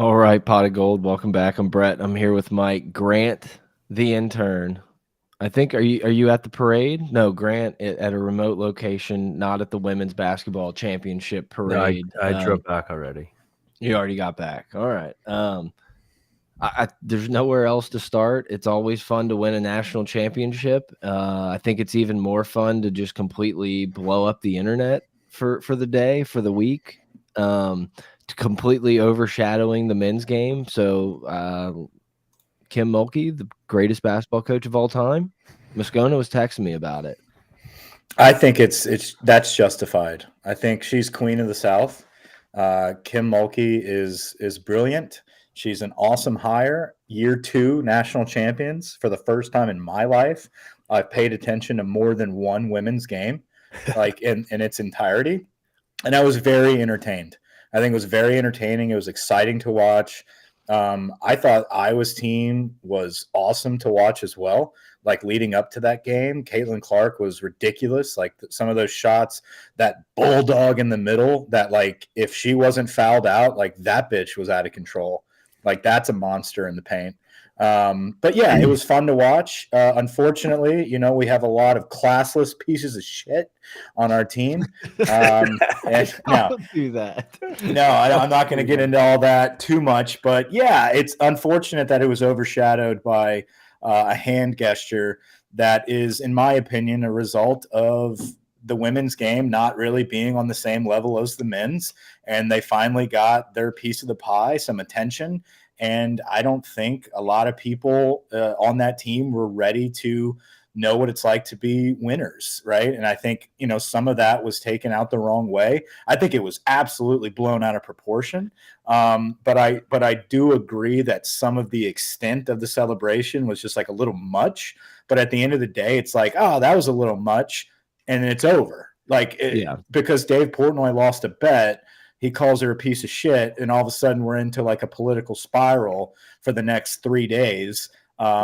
All right, Pot of Gold. Welcome back. I'm Brett. I'm here with Mike Grant, the intern. I think are you at the parade? No, Grant at a remote location, not at the women's basketball championship No, parade. I drove back already. You already got back. All right. There's nowhere else to start. It's always fun to win a national championship. I think it's even more fun to just completely blow up the internet for the day, for the week, to completely overshadowing the men's game. So Kim Mulkey, the greatest basketball coach of all time, Moscona was texting me about it. I think it's that's justified. I think she's queen of the South. Kim Mulkey is brilliant. She's an awesome hire. Year two national champions for the first time in my life. I've paid attention to more than one women's game, like in its entirety, and I was very entertained. I think it was very entertaining. It was exciting to watch. I thought Iowa's team was awesome to watch as well. Like leading up to that game, Caitlin Clark was ridiculous. Like some of those shots, that bulldog in the middle, that like if she wasn't fouled out, like that bitch was out of control. Like that's a monster in the paint. But yeah, it was fun to watch. Unfortunately, we have a lot of classless pieces of shit on our team. And Don't do that. No, I'm not going to get into all that too much. But yeah, it's unfortunate that it was overshadowed by a hand gesture that is, in my opinion, a result of the women's game not really being on the same level as the men's. And they finally got their piece of the pie, some attention. And I don't think a lot of people on that team were ready to know what it's like to be winners, right? And I think, some of that was taken out the wrong way. I think it was absolutely blown out of proportion. But I do agree that some of the extent of the celebration was just like a little much. But at the end of the day, it's like, oh, that was a little much, and it's over. Because Dave Portnoy lost a bet, he calls her a piece of shit, and all of a sudden we're into like a political spiral for the next 3 days.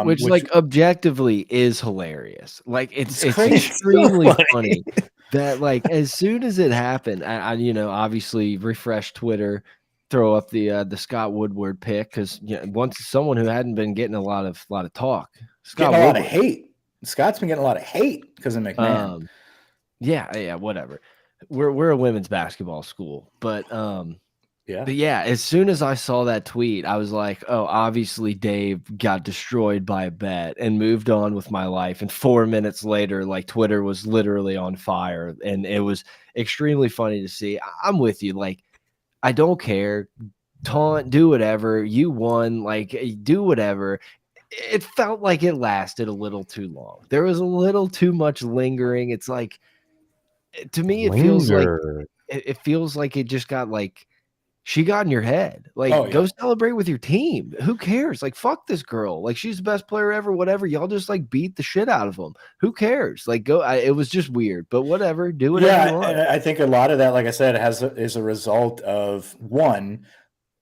Which like objectively is hilarious. Like it's extremely so funny that like as soon as it happened, I obviously refresh Twitter, throw up the Scott Woodward pick because once someone who hadn't been getting a lot of talk, Scott getting a Woodward. lot of hate. Scott's been getting a lot of hate because of McMahon. Yeah, whatever. We're a women's basketball school, but yeah, as soon as I saw that tweet, I was like, oh, obviously Dave got destroyed by a bet and moved on with my life. And 4 minutes later, like Twitter was literally on fire. And it was extremely funny to see. I'm with you. Like, I don't care. Taunt, do whatever. You won. Like, do whatever. It felt like it lasted a little too long. There was a little too much lingering. It's like, to me, it feels like it just got like, she got in your head. Like, go celebrate with your team. Who cares? Like, fuck this girl. Like, she's the best player ever, whatever. Y'all just, like, beat the shit out of them. Who cares? Like, go. It was just weird, but whatever. Do whatever you want. And I think a lot of that, like I said, is a result of, one,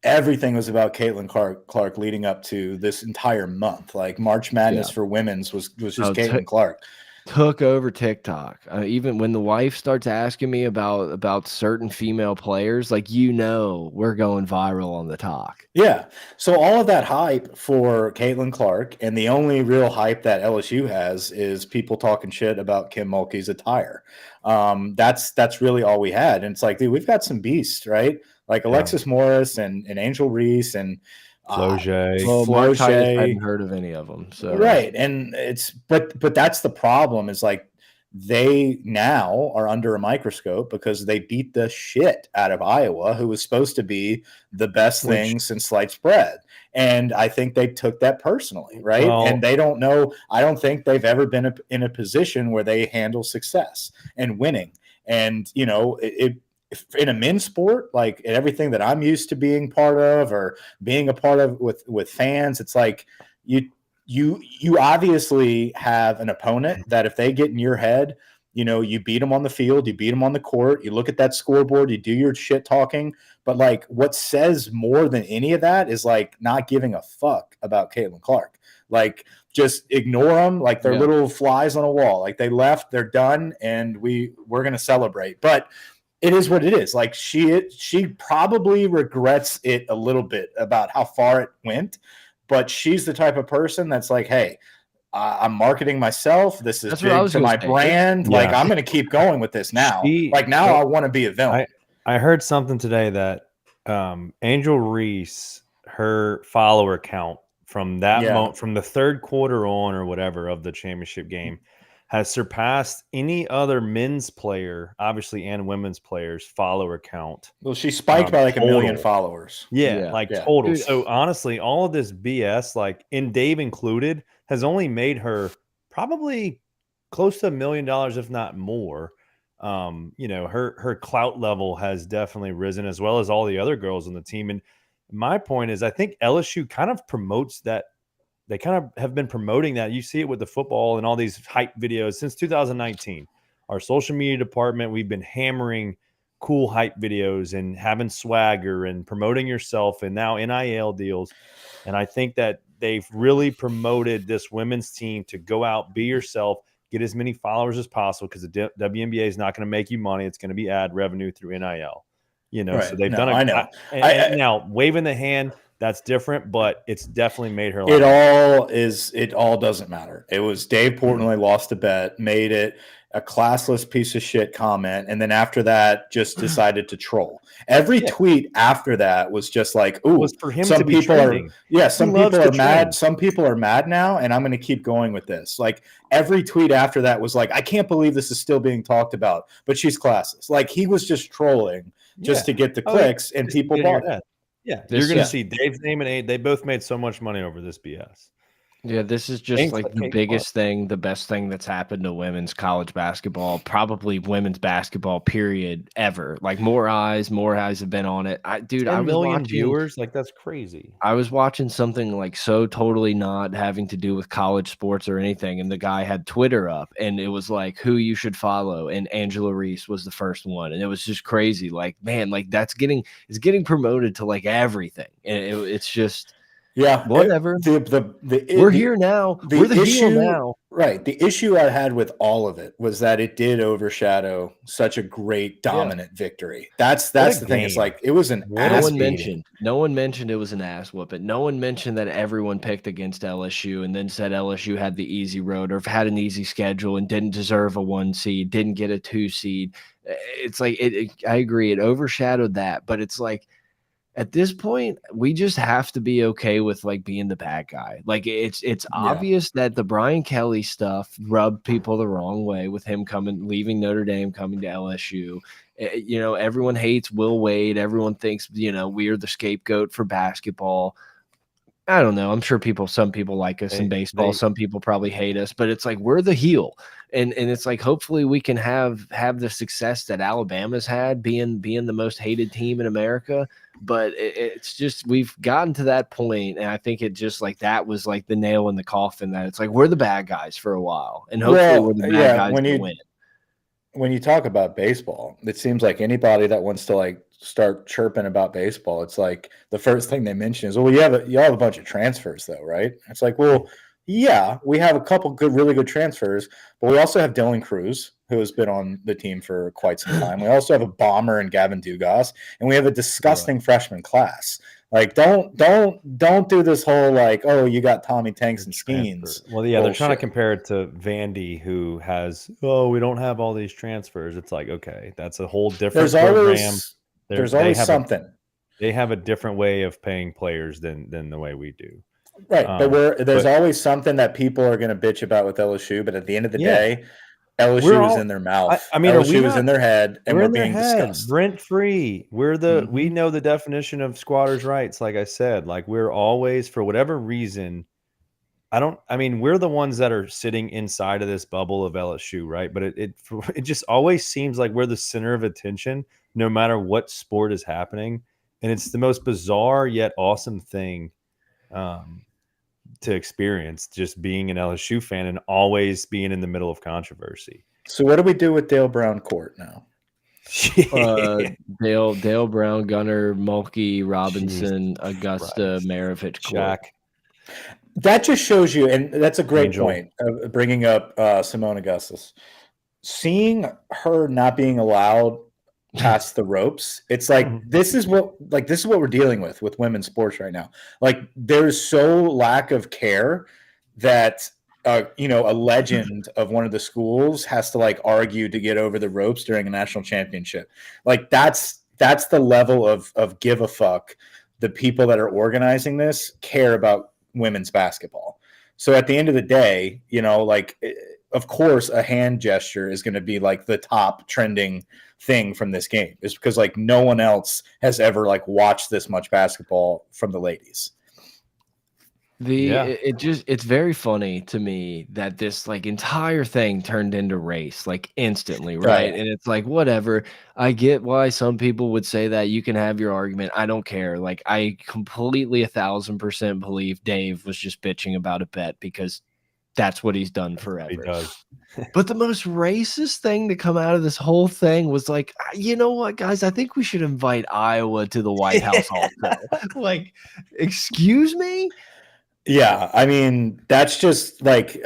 everything was about Caitlin Clark leading up to this entire month. Like, March Madness for women's was just Caitlin Clark. Took over TikTok. Even when the wife starts asking me about certain female players, like, we're going viral on the talk. Yeah. So all of that hype for Caitlin Clark, and the only real hype that LSU has is people talking shit about Kim Mulkey's attire. That's really all we had. And it's like, dude, we've got some beasts, right? Like Alexis Morris and Angel Reese and Flau'jae. I hadn't heard of any of them. So right, and but that's the problem. Is like they now are under a microscope because they beat the shit out of Iowa, who was supposed to be the best thing since sliced bread. And I think they took that personally, right? And they don't know. I don't think they've ever been in a position where they handle success and winning. And in a men's sport, like everything that I'm used to being part of or being a part of with fans, it's like you obviously have an opponent that if they get in your head, you beat them on the field, you beat them on the court, you look at that scoreboard, you do your shit talking. But like what says more than any of that is like not giving a fuck about Caitlin Clark. Like just ignore them like they're little flies on a wall. Like they left, they're done, and we're going to celebrate. But it is what it is. Like she probably regrets it a little bit about how far it went, but she's the type of person that's like, hey, I'm marketing myself. This is big to my brand. Like, I'm going to keep going with this now. I want to be a villain. I heard something today that Angel Reese, her follower count from that moment, from the third quarter on or whatever of the championship game, has surpassed any other men's player, obviously, and women's players' follower count. Well, she spiked by like 1 million followers. Total. Dude, so honestly, all of this BS, like, in Dave included, has only made her probably close to $1 million, if not more. Her clout level has definitely risen, as well as all the other girls on the team. And my point is, I think LSU kind of promotes that. They kind of have been promoting that. You see it with the football and all these hype videos since 2019. Our social media department, we've been hammering cool hype videos and having swagger and promoting yourself, and now NIL deals. And I think that they've really promoted this women's team to go out, be yourself, get as many followers as possible, because the WNBA is not going to make you money. It's going to be ad revenue through NIL. So they've done it. I know. Now, waving the hand, that's different, but it's definitely made her. It all doesn't matter. It was Dave Portnoy lost a bet, made it a classless piece of shit comment, and then after that, just decided to troll. Every tweet after that was just like, "Ooh, was for him some to be people trending. some people are mad. Some people are mad now, and I'm going to keep going with this." Like, every tweet after that was like, "I can't believe this is still being talked about," but she's classless. Like, he was just trolling just to get the clicks, and people bought it. Yeah, you're going to see Dave's name and Aid. They both made so much money over this BS. Yeah, this is just like the biggest thing, the best thing that's happened to women's college basketball, probably women's basketball, period, ever. Like, more eyes have been on it. I was watching viewers, like, that's crazy. I was watching something like so totally not having to do with college sports or anything, and the guy had Twitter up, and it was like who you should follow, and Angela Reese was the first one, and it was just crazy. Like, man, like it's getting promoted to like everything, and it's just. Yeah, whatever. We're here now. We're the heel now. Right. The issue I had with all of it was that it did overshadow such a great dominant victory. That's the thing. It's like it was an ass beating. No one mentioned it was an ass whooping. No one mentioned that everyone picked against LSU and then said LSU had the easy road or had an easy schedule and didn't deserve a 1 seed, didn't get a 2 seed. It's like I agree. It overshadowed that, but it's like, at this point, we just have to be okay with like being the bad guy. Like, it's obvious that the Brian Kelly stuff rubbed people the wrong way with him leaving Notre Dame, coming to LSU. Everyone hates Will Wade. Everyone thinks, we're the scapegoat for basketball. I don't know. I'm sure some people like us in baseball. Some people probably hate us, but it's like we're the heel. And it's like hopefully we can have the success that Alabama's had, being the most hated team in America. But it's just we've gotten to that point, and I think it just like that was like the nail in the coffin, that it's like we're the bad guys for a while, and hopefully we're the bad guys to win. When you talk about baseball, it seems like anybody that wants to like start chirping about baseball, it's like the first thing they mention is, "Well, you have a bunch of transfers, though, right?" It's like, well, yeah, we have a couple really good transfers, but we also have Dylan Cruz, who has been on the team for quite some time. We also have a bomber in Gavin Dugas, and we have a disgusting freshman class. Like, don't do this whole like, oh, you got Tommy Tanks and Skeens. Well, yeah, they're trying to compare it to Vandy, who has, we don't have all these transfers. It's like, okay, that's a whole different program. There's always something. They have a different way of paying players than the way we do. Right, but there's always something that people are going to bitch about with LSU. But at the end of the day, LSU is in their mouth. LSU is in their head, and we're being discussed rent free. We know the definition of squatters' rights. Like I said, like we're always, for whatever reason, we're the ones that are sitting inside of this bubble of LSU, right? But it just always seems like we're the center of attention, no matter what sport is happening, and it's the most bizarre yet awesome thing to experience, just being an LSU fan and always being in the middle of controversy. So what do we do with Dale Brown Court now? Dale Brown, Gunner, Mulky, Robinson, Augusta, Maravich, Court. That just shows you, and that's a great point of bringing up Simone Augustus. Seeing her not being allowed past the ropes. It's like this is what we're dealing with women's sports right now. Like there's so lack of care that a legend of one of the schools has to like argue to get over the ropes during a national championship. Like that's the level of give a fuck the people that are organizing this care about women's basketball. So at the end of the day, like of course a hand gesture is going to be like the top trending thing from this game, is because like no one else has ever like watched this much basketball from the ladies. It's very funny to me that this like entire thing turned into race like instantly, right? And it's like whatever. I get why some people would say that. You can have your argument. I don't care. Like I completely 1000% believe Dave was just bitching about a bet because that's what he's done forever. He does. But the most racist thing to come out of this whole thing was like, you know what, guys? I think we should invite Iowa to the White House also. Like, excuse me? Yeah, I mean that's just like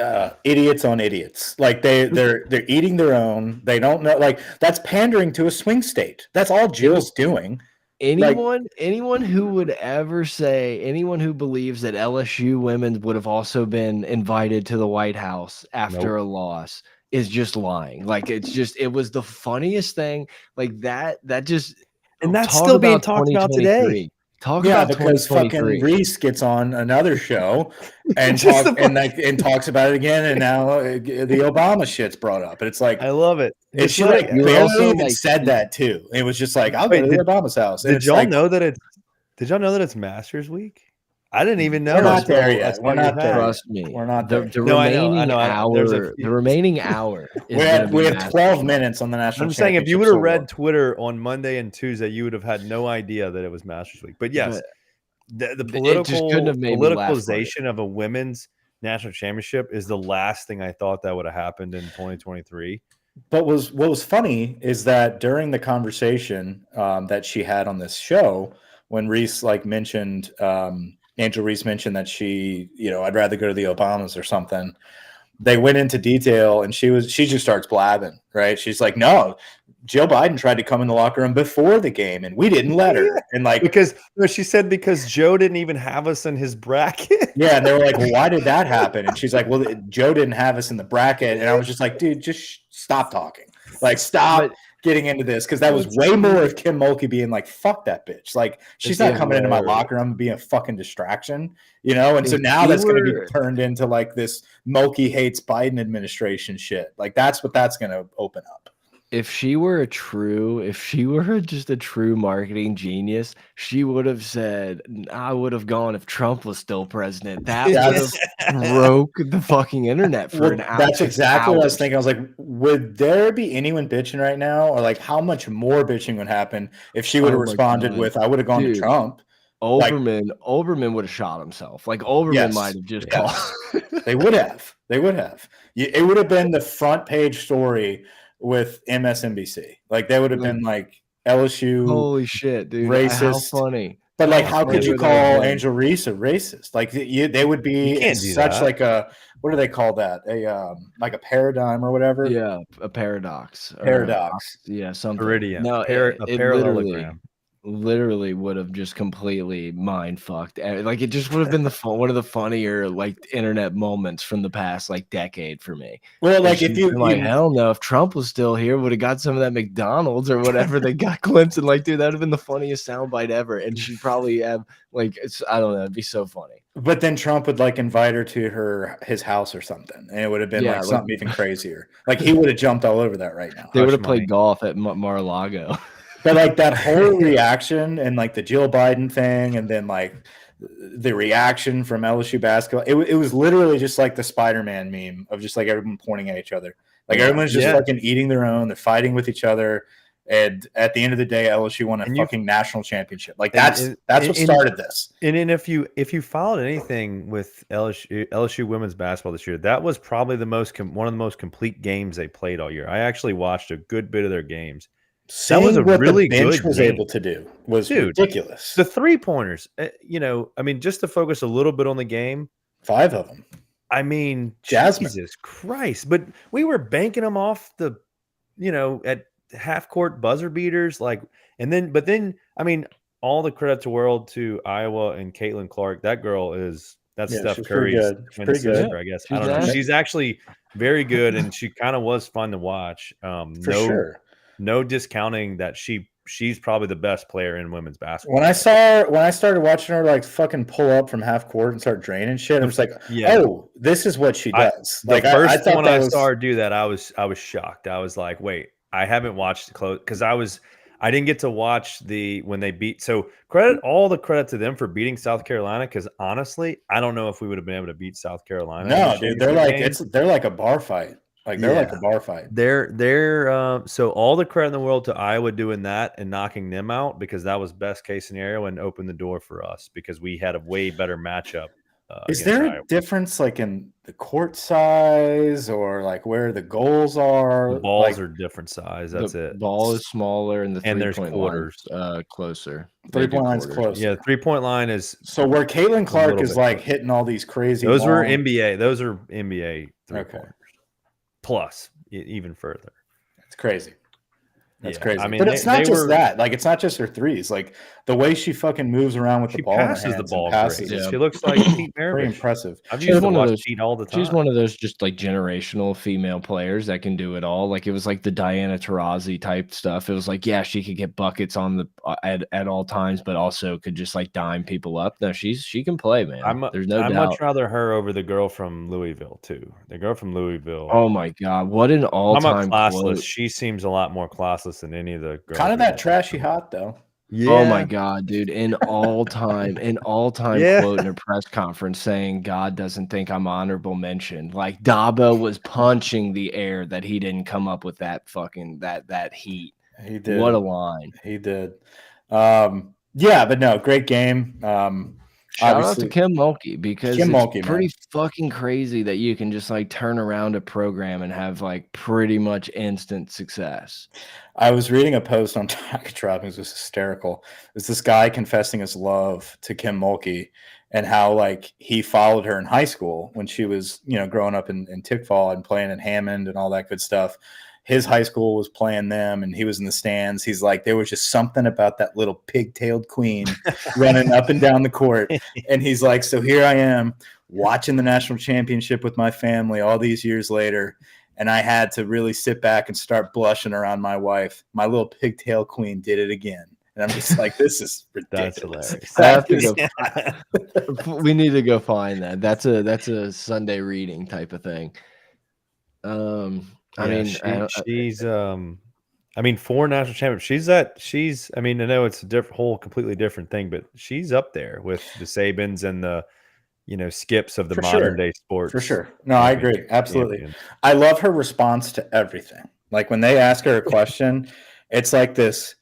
idiots on idiots. Like they're eating their own. They don't know. Like that's pandering to a swing state. That's all Jill's doing. Anyone who would ever say, anyone who believes that LSU women would have also been invited to the White House after a loss is just lying. Like it was the funniest thing. Like that just, and that's still being talked about today. Because fucking Reese gets on another show and talks about it again, and now the Obama shit's brought up. And it's like I love it. And she like barely even said that too. It was just like, I'll go to Obama's house. Did y'all know that it's Masters Week? I didn't even know. We're not there yet. We're not there. Trust me. We're not there. The remaining hour. We have 12 minutes on the national. I'm saying if you would have read Twitter on Monday and Tuesday, you would have had no idea that it was Masters Week. But yes, the politicalization of a women's national championship is the last thing I thought that would have happened in 2023. But what was funny is that during the conversation that she had on this show, when Reese mentioned. Angel Reese mentioned that she, I'd rather go to the Obamas or something. They went into detail and she just starts blabbing, right? She's like, no, Jill Biden tried to come in the locker room before the game and we didn't let her. And because Joe didn't even have us in his bracket. Yeah. And they were like, well, why did that happen? And she's like, well, Joe didn't have us in the bracket. And I was just like, dude, just stop talking. Stop getting into this, because that was way more of Kim Mulky being like, fuck that bitch. Like, she's not coming into my locker room and being a fucking distraction, And so now that's going to be turned into this Mulky hates Biden administration shit. Like, that's what that's going to open up. If she were just a true marketing genius, she would have said, I would have gone if Trump was still president. That would have broke the fucking internet for an hour. That's exactly what I was thinking. I was like, would there be anyone bitching right now? Or how much more bitching would happen if she would have responded with, I would have gone to Trump? Olbermann would have shot himself. Olbermann might have just called. They would have. It would have been the front page story with MSNBC. They would have been LSU. Holy shit, dude. Racist. How funny. But how could you call Angel Reese a racist? They would be such a, what do they call that? A paradigm or whatever. Yeah, a paradox. Yeah, something. Iridium. No, a parallelogram. Literally would have just completely mind fucked. It just would have been one of the funnier internet moments from the past decade for me. Well, if you hell no, if Trump was still here, would have got some of that McDonald's or whatever they got Clemson. Dude, that would have been the funniest soundbite ever. And she'd probably have I don't know, it'd be so funny. But then Trump would invite her to his house or something, and it would have been something even crazier. He would have jumped all over that right now. They would have played golf at Mar-a-Lago. But that whole reaction and the Jill Biden thing, and then the reaction from LSU basketball, it was literally just the Spider-Man meme of just everyone pointing at each other. Everyone's just fucking eating their own. They're fighting with each other. And at the end of the day, LSU won a fucking national championship. That's what started this. And if you followed anything with LSU women's basketball this year, that was probably one of the most complete games they played all year. I actually watched a good bit of their games. That was a really good game. Was able to do was ridiculous. The 3-pointers, just to focus a little bit on the game, 5 of them. Jasmine. Jesus Christ! But we were banking them off at half court buzzer beaters, like, and then, but then, I mean, all the credit to world to Iowa and Caitlin Clark. That girl that's Steph she's pretty Curry's good. twin Pretty good. sister, I guess. I don't know. She's actually very good, and she kind of was fun to watch. For sure. No discounting that she's probably the best player in women's basketball. When I started watching her like fucking pull up from half court and start draining shit, I was like, oh, this is what she does. The first one I saw her do that, I was shocked. I was like, wait, I haven't watched the close because I didn't get to watch when they beat. So all the credit to them for beating South Carolina. Because honestly, I don't know if we would have been able to beat South Carolina. No, dude, they're like a bar fight. Like they're like a bar fight. They're so all the credit in the world to Iowa doing that and knocking them out, because that was best case scenario and opened the door for us because we had a way better matchup. Is there a difference like in the court size or like where the goals are? The balls are different size. That's it. The ball is smaller and the 3-point quarters closer. 3-point line's closer. Yeah, 3-point line is so where Caitlin Clark is like hitting all these crazy. Those are NBA 3-pointers. Plus, even further. It's crazy. That's crazy. I mean, but it's not just that. Like, it's not just her threes. Like the way she fucking moves around with the ball. Passes the ball. She looks like Pete Maravich. Pretty impressive. I've used to watch Pete all the time. She's one of those just like generational female players that can do it all. Like it was like the Diana Taurasi type stuff. It was like, yeah, she could get buckets on the at all times, but also could just like dime people up. No, she can play, man. There's no doubt. I'd much rather her over the girl from Louisville too. The girl from Louisville. Oh my god, what an all-time classless. Quote. She seems a lot more classless than any of the girls. Kind of that trashy hot though. Yeah. Oh my god, dude! An all-time quote in a press conference saying God doesn't think I'm honorable mention. Like Dabo was punching the air that he didn't come up with that fucking that heat. He did. What a line. He did. Yeah, but no, great game. Shout out to Kim Mulky because it's pretty fucking crazy that you can just like turn around a program and have like pretty much instant success. I was reading a post on Talk Droppings. It was hysterical. It's this guy confessing his love to Kim Mulky and how like he followed her in high school when she was, growing up in Tickfall and playing in Hammond and all that good stuff. His high school was playing them and he was in the stands. He's like, there was just something about that little pigtailed queen running up and down the court. And he's like, so here I am watching the national championship with my family all these years later. And I had to really sit back and start blushing around my wife. My little pigtail queen did it again. And I'm just like, this is ridiculous. That's hilarious. We need to go find that. That's a Sunday reading type of thing. She's 4 national championships. She's I know it's a completely different thing, but she's up there with the Sabins and the Skips of the modern day sports. For sure. No, I agree. Absolutely. Champions. I love her response to everything. Like when they ask her a question, it's like this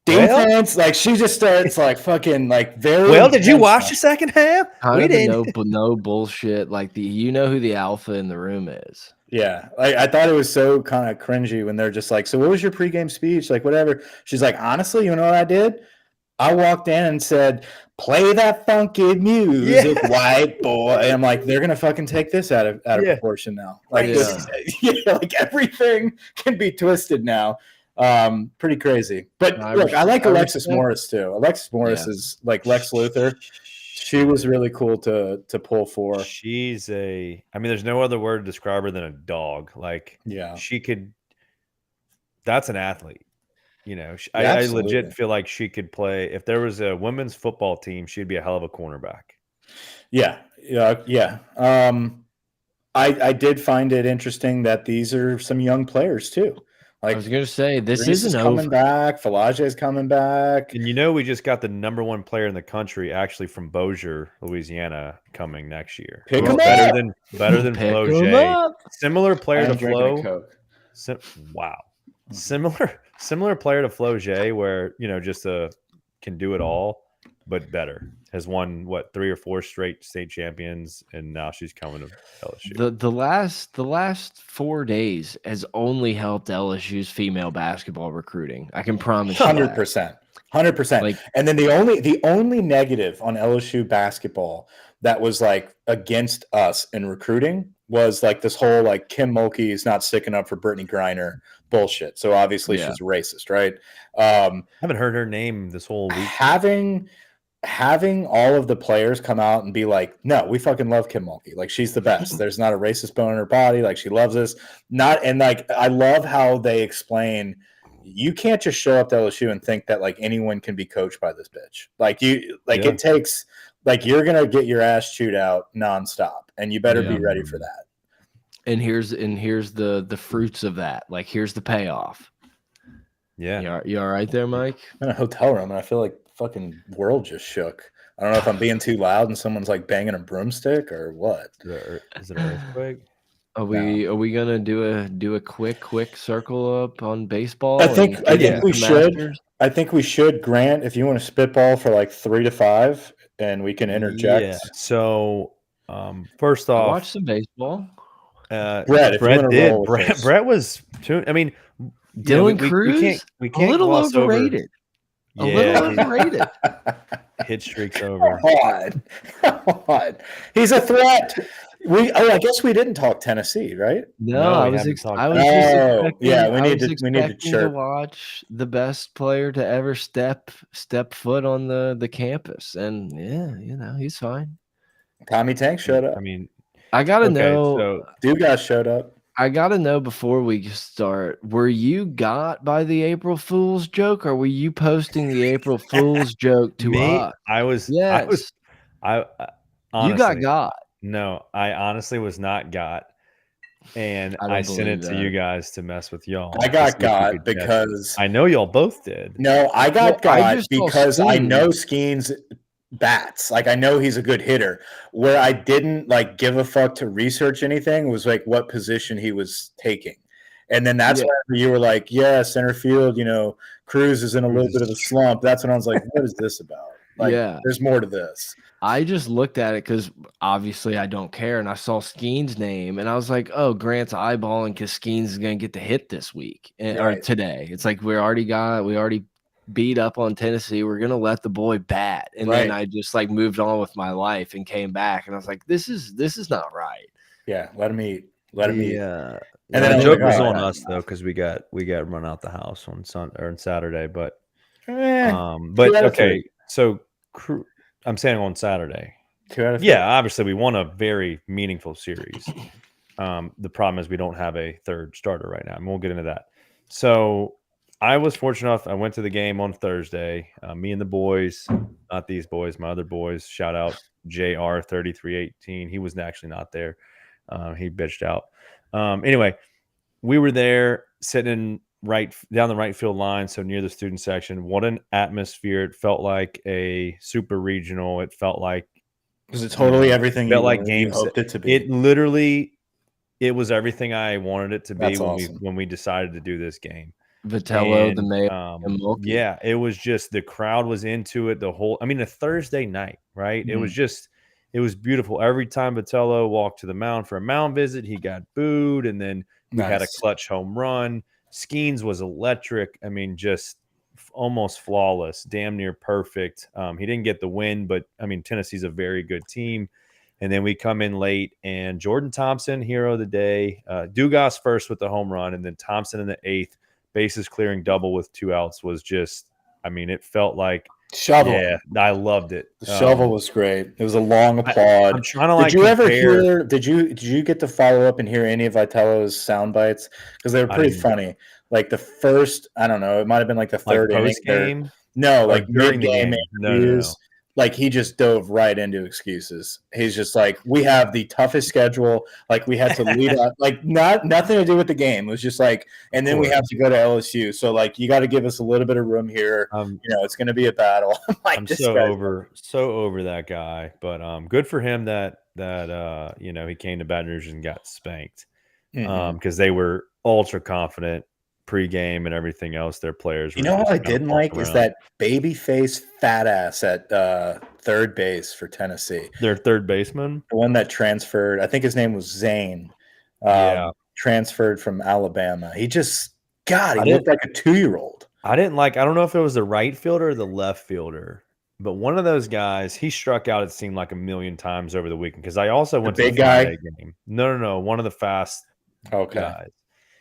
defense, like she just starts like fucking like very well. Did you watch the second half? We didn't. No bullshit. Like who the alpha in the room is. Yeah, I thought it was so kind of cringy when they're just like, so what was your pregame speech? Like whatever. She's like, honestly, you know what I did? I walked in and said, play that funky music, white boy. And I'm like, they're gonna fucking take this out of proportion now. Like like everything can be twisted now. Pretty crazy. But look, I like Alexis Morris too. Alexis Morris is like Lex Luthor. She was really cool to pull for. She's there's no other word to describe her than a dog. Like, she could. That's an athlete. I legit feel like she could play. If there was a women's football team, she'd be a hell of a cornerback. Yeah. I did find it interesting that these are some young players too. Like, I was going to say, this isn't coming back. Falage is coming back. And we just got the #1 player in the country, actually from Bossier, Louisiana, coming next year. Pick him better than Flo J. Similar player to Flo. Wow. Similar player to Flo J, where just can do it all, but better. Has won 3 or 4 straight state champions, and now she's coming to LSU. The last 4 days has only helped LSU's female basketball recruiting. I can promise you 100%. 100%. And then the only negative on LSU basketball that was like against us in recruiting was like this whole like Kim Mulkey is not sticking up for Brittany Griner bullshit. So obviously she's racist, right? I haven't heard her name this whole week. Having all of the players come out and be like, no, we fucking love Kim Mulkey. Like, she's the best. There's not a racist bone in her body. Like, she loves us. I love how they explain you can't just show up to LSU and think that like anyone can be coached by this bitch. It takes you're gonna get your ass chewed out nonstop, and you better be ready for that. And here's the fruits of that. Like, here's the payoff. Yeah, you all right there, Mike? I'm in a hotel room, and I feel like fucking world just shook. I don't know if I'm being too loud and someone's like banging a broomstick or what. Is it an earthquake? Are we gonna do a quick circle up on baseball? I think we should. I think we should. Grant, if you want to spitball for like 3 to 5, and we can interject. Yeah. So, first off, watch some baseball. Brett did. Brett was too. I mean, Dylan Cruz, we can't a little overrated. A little overrated. Hit streak's over. Come on. He's a threat. I guess we didn't talk Tennessee, right? No, I was just expecting to watch the best player to ever step foot on the campus, and he's fine. Tommy Tank showed up. I mean, I gotta know. So Dugas showed up. I gotta know before we start. Were you got by the April Fool's joke, or were you posting the April Fool's joke to us? I was. Yes. I honestly, you got. No, I honestly was not got, and I sent it to you guys to mess with y'all. I got because I know y'all both did. No, I got because I know Skeens bats. Like, I know he's a good hitter. Where I didn't like give a fuck to research anything was like what position he was taking. And then that's why you were like, yeah, center field, Cruz is in a little bit of a slump. That's when I was like, what is this about? Like, there's more to this. I just looked at it because obviously I don't care, and I saw Skeen's name, and I was like, "Oh, Grant's eyeballing because Skeens is going to get the hit this week or today." It's like we already beat up on Tennessee. We're going to let the boy bat, and then I just like moved on with my life and came back, and I was like, "This is not right." Yeah, let him eat. Yeah, and then the joke was on us though because we got run out the house on Saturday, but okay, so. I'm saying on Saturday. Obviously we won a very meaningful series. The problem is we don't have a third starter right now, and we'll get into that. So I was fortunate enough. I went to the game on Thursday. Me and the boys, not these boys, my other boys. Shout out JR 3318. He was actually not there. He bitched out. Anyway, we were there sitting down the right field line, so near the student section. What an atmosphere. It felt like a super regional. It felt like was it totally everything you felt like games hoped it to be. It was everything I wanted it to be. That's when awesome. we decided to do this game. Vitello, the Mayo, and Mulky. Yeah, it was just the crowd was into it a Thursday night, right? Mm-hmm. It was beautiful. Every time Vitello walked to the mound for a mound visit, he got booed, and then we had a clutch home run. Skeens was electric. I mean, just almost flawless, damn near perfect. He didn't get the win, but I mean, Tennessee's a very good team. And then we come in late, and Jordan Thompson, hero of the day, Dugas first with the home run, and then Thompson in the 8th, bases clearing double with 2 outs was just, I mean, it felt like shovel. Yeah, I loved it. The shovel was great. It was a long applaud. I'm trying to Did you ever hear? Did you get to follow up and hear any of Vitello's sound bites? Because they were pretty funny. Like the first, I don't know, it might have been like the third post game. No, like during the game interviews. No. Like he just dove right into excuses. He's just like, we have the toughest schedule. Like we had to lead up, like nothing to do with the game. It was just like, and then we have to go to LSU. So like, you got to give us a little bit of room here. It's going to be a battle. I'm so over that guy. But good for him that he came to Baton Rouge and got spanked because they were ultra confident pregame and everything else. Their players. You know what I didn't like is that baby face fat ass at third base for Tennessee. Their third baseman, the one that transferred. I think his name was Zane. Transferred from Alabama. He just he looked like a 2-year-old. I don't know if it was the right fielder or the left fielder. But one of those guys, he struck out, it seemed like, a million times over the weekend, because I also went to the big guy Friday game. No. One of the fast guys.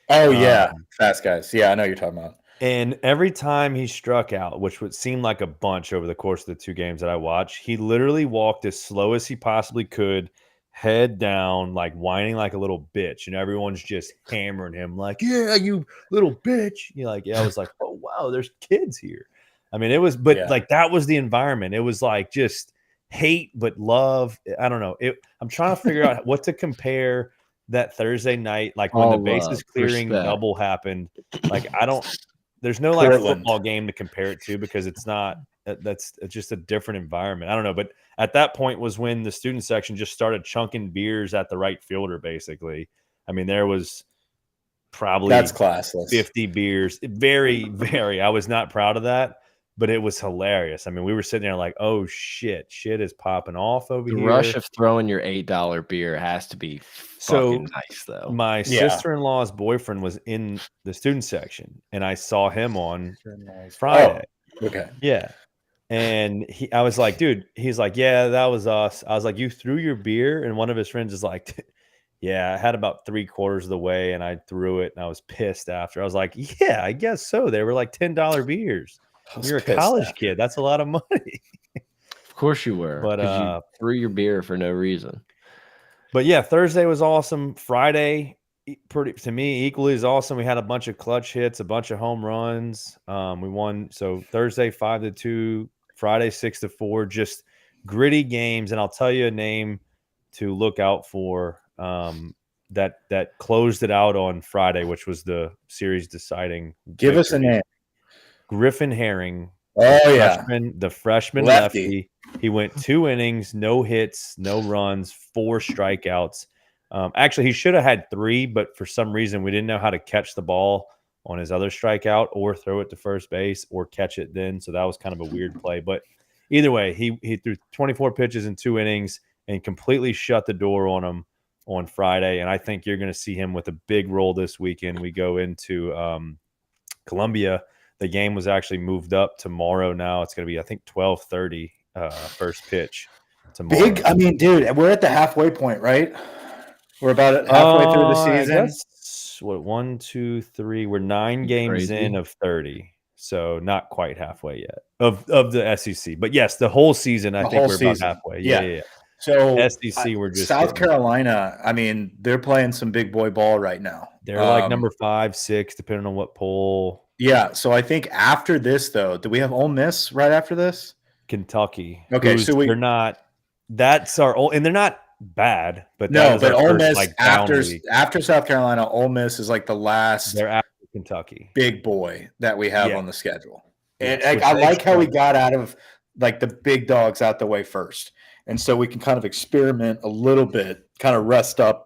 Oh, yeah. Fast guys. Yeah, I know what you're talking about. And every time he struck out, which would seem like a bunch over the course of the 2 games that I watched, he literally walked as slow as he possibly could, head down, like whining like a little bitch. And everyone's just hammering him like, yeah, you little bitch. You're like, yeah, I was like, oh, wow, there's kids here. I mean, it was, but like that was the environment. It was like just hate, but love. I don't know. I'm trying to figure out what to compare that Thursday night, like when the bases clearing double happened. Like, there's no like football game to compare it to, because it's not, it's just a different environment. I don't know. But at that point was when the student section just started chunking beers at the right fielder, basically. I mean, there was probably that's classless 50 beers. Very, very, I was not proud of that, but it was hilarious. I mean, we were sitting there like, oh shit is popping off over here. The rush of throwing your $8 beer has to be fucking nice, though. My sister-in-law's boyfriend was in the student section, and I saw him on Friday. Oh, okay. Yeah. And I was like, dude, he's like, yeah, that was us. I was like, you threw your beer? And one of his friends is like, yeah, I had about 3/4 of the way and I threw it and I was pissed after. I was like, yeah, I guess so. They were like $10 beers. You're a college kid. That's a lot of money. Of course you were. But you threw your beer for no reason. But yeah, Thursday was awesome. Friday, to me, equally as awesome. We had a bunch of clutch hits, a bunch of home runs. We won. So Thursday 5-2, Friday 6-4, just gritty games. And I'll tell you a name to look out for that closed it out on Friday, which was the series deciding. Give victory. Us a name. Griffin Herring. Oh, the freshman lefty. He went 2 innings, no hits, no runs, 4 strikeouts. Actually, he should have had 3, but for some reason we didn't know how to catch the ball on his other strikeout or throw it to first base or catch it then. So that was kind of a weird play. But either way, he threw 24 pitches in 2 innings and completely shut the door on him on Friday. And I think you're going to see him with a big role this weekend. We go into Columbia. The game was actually moved up tomorrow. Now it's going to be, I think, 12:30 first pitch tomorrow. Big. I mean, dude, we're at the halfway point, right? We're about halfway through the season. What, 1, 2, 3? We're 9 games in of 30, so not quite halfway yet of the SEC. But yes, the whole season. I think we're about halfway. Yeah. So SEC, we're just South Carolina. I mean, they're playing some big boy ball right now. They're like number 5, 6, depending on what poll. Yeah. So I think after this, though, do we have Ole Miss right after this? Kentucky. Okay, so they're not. That's our old, and they're not bad, but no, but Ole Miss after South Carolina, Ole Miss is like the last. They're after Kentucky, big boy that we have on the schedule, and I like how we got out of like the big dogs out the way first, and so we can kind of experiment a little bit, kind of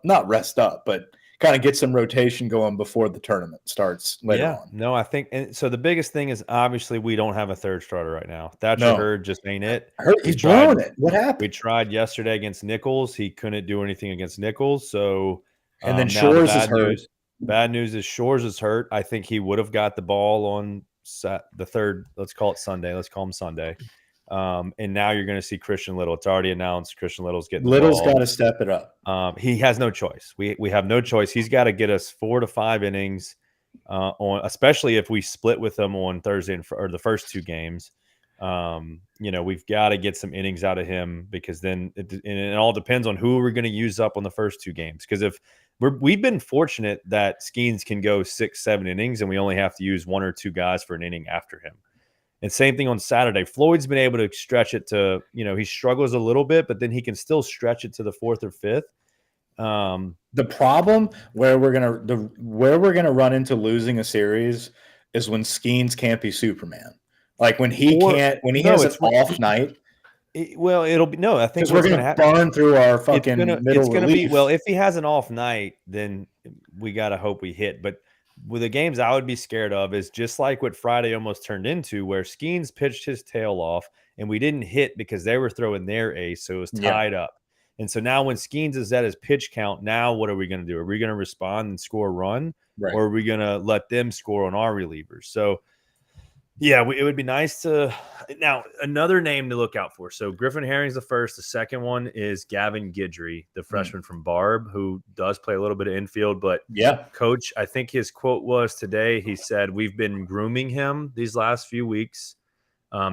not rest up, but kind of get some rotation going before the tournament starts later on. No, I think, and so the biggest thing is obviously we don't have a third starter right now. Thatcher Hurd just ain't it. He's blowing it. What happened? We tried yesterday against Nichols. He couldn't do anything against Nichols. So, and then Shores is hurt. Bad news is Shores is hurt. I think he would have got the ball on the third. Let's call it Sunday. Let's call him Sunday. And now you're going to see Christian Little. It's already announced Christian Little's getting the Little's ball. Got to step it up. He has no choice. We have no choice. He's got to get us 4 to 5 innings especially if we split with them on Thursday or the first 2 games. We've got to get some innings out of him, because then it all depends on who we're going to use up on the first 2 games. Because if we've been fortunate that Skeens can go 6-7 innings and we only have to use 1 or 2 guys for an inning after him. And same thing on Saturday. Floyd's been able to stretch it to, he struggles a little bit, but then he can still stretch it to the 4th or 5th. The problem where we're gonna run into losing a series is when Skeens can't be Superman. Like when he has an off night. It'll be I think we're gonna burn through our fucking middle relief. If he has an off night, then we gotta hope we hit. But with the games I would be scared of is just like what Friday almost turned into, where Skeens pitched his tail off and we didn't hit because they were throwing their ace, so it was tied up. And so now when Skeens is at his pitch count, now what are we going to do? Are we going to respond and score a run, or are we going to let them score on our relievers? So Yeah, it would be nice to now another name to look out for. So Griffin Herring's the first. The second one is Gavin Guidry, the freshman from Barb, who does play a little bit of infield. But coach, I think his quote was today. He said, "We've been grooming him these last few weeks,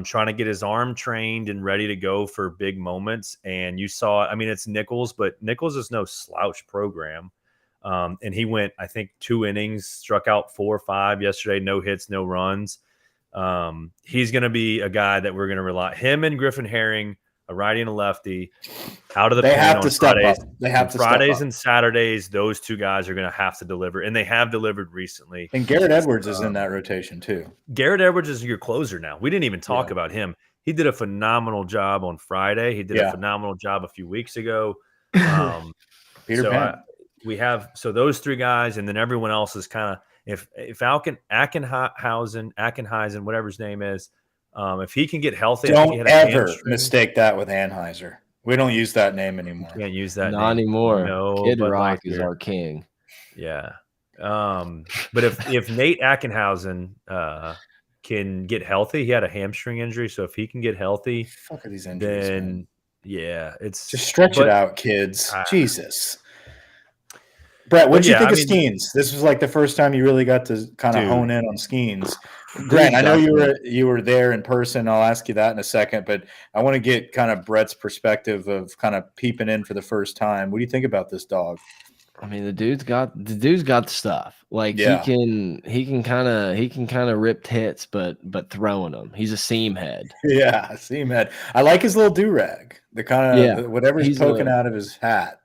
trying to get his arm trained and ready to go for big moments." And you saw, I mean, it's Nichols, but Nichols is no slouch program. And he went, I think, 2 innings, struck out 4 or 5 yesterday, no hits, no runs. He's going to be a guy that we're going to rely him and Griffin Herring, a righty and a lefty, out of the pen on Fridays. They have to Fridays and Saturdays. Those 2 guys are going to have to deliver, and they have delivered recently. And Garrett Edwards is in that rotation too. Garrett Edwards is your closer now. We didn't even talk about him. He did a phenomenal job on Friday. He did a phenomenal job a few weeks ago. Peter Pan. We have those 3 guys, and then everyone else is kind of. If Ackenheisen, whatever his name is, if he can get healthy, don't ever mistake that with Anheuser. We don't use that name anymore. Can't use that not name anymore. No, Kid Rock is our king. Yeah. But if Nate Ackenhausen can get healthy, he had a hamstring injury, so if he can get healthy, fuck are these injuries, then man? it's just stretch it out, kids. Jesus. Brett, what did you think of Skeens? This was like the first time you really got to kind of hone in on Skeens. Grant, I know you were there in person. I'll ask you that in a second, but I want to get kind of Brett's perspective of kind of peeping in for the first time. What do you think about this dog? I mean, the dude's got the stuff. Like he can kind of rip hits, but throwing them. He's a seam head. Yeah, seam head. I like his little do rag. The kind of whatever he's poking out of his hat.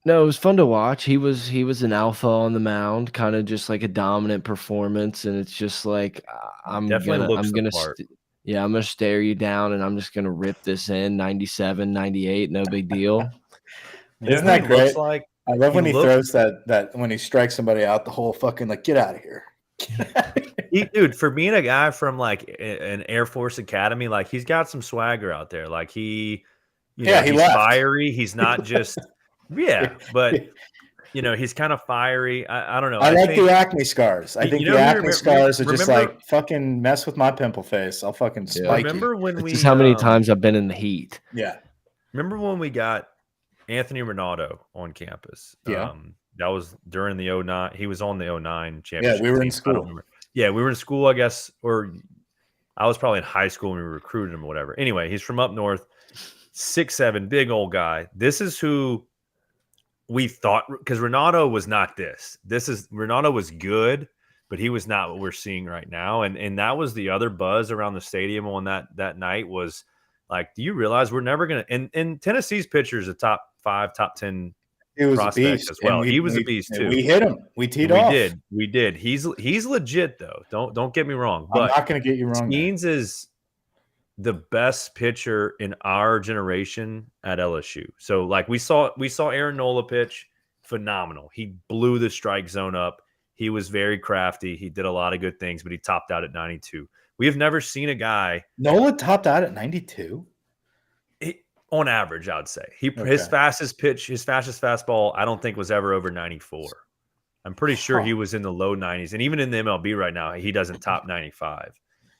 No, it was fun to watch. He was an alpha on the mound, kind of just like a dominant performance, and it's just like I'm gonna stare you down, and I'm just gonna rip this in 97, 98, no big deal. Isn't that great? I love when he throws that when he strikes somebody out, the whole fucking like get out of here. Dude, for being a guy from like an Air Force Academy, like he's got some swagger out there. Like he's fiery. He's not just. Yeah, but he's kind of fiery. I don't know. I like the acne scars. I think the acne scars are just like fucking mess with my pimple face. I'll fucking spike you. Remember when just how many times I've been in the heat. Yeah. Remember when we got Anthony Ronaldo on campus? Yeah. That was during the 09. He was on the 09 championship. Yeah, we were in school. Yeah, we were in school, I guess, or I was probably in high school when we recruited him or whatever. Anyway, he's from up north, 6'7", big old guy. This is who we thought, because Ronaldo was not this. Ronaldo was good, but he was not what we're seeing right now. And that was the other buzz around the stadium on that night was like, do you realize we're never going to – and Tennessee's pitcher is a top 5, top 10 prospect as well. He was a beast too. We hit him. We teed off. We did. He's legit though. Don't get me wrong. But I'm not going to get you wrong. Skeens is the best pitcher in our generation at LSU. So like we saw Aaron Nola pitch, phenomenal. He blew the strike zone up. He was very crafty. He did a lot of good things, but he topped out at 92. We have never seen a guy. Nola topped out at 92? On average, I would say. His fastest fastball, I don't think was ever over 94. I'm pretty sure he was in the low 90s. And even in the MLB right now, he doesn't top 95.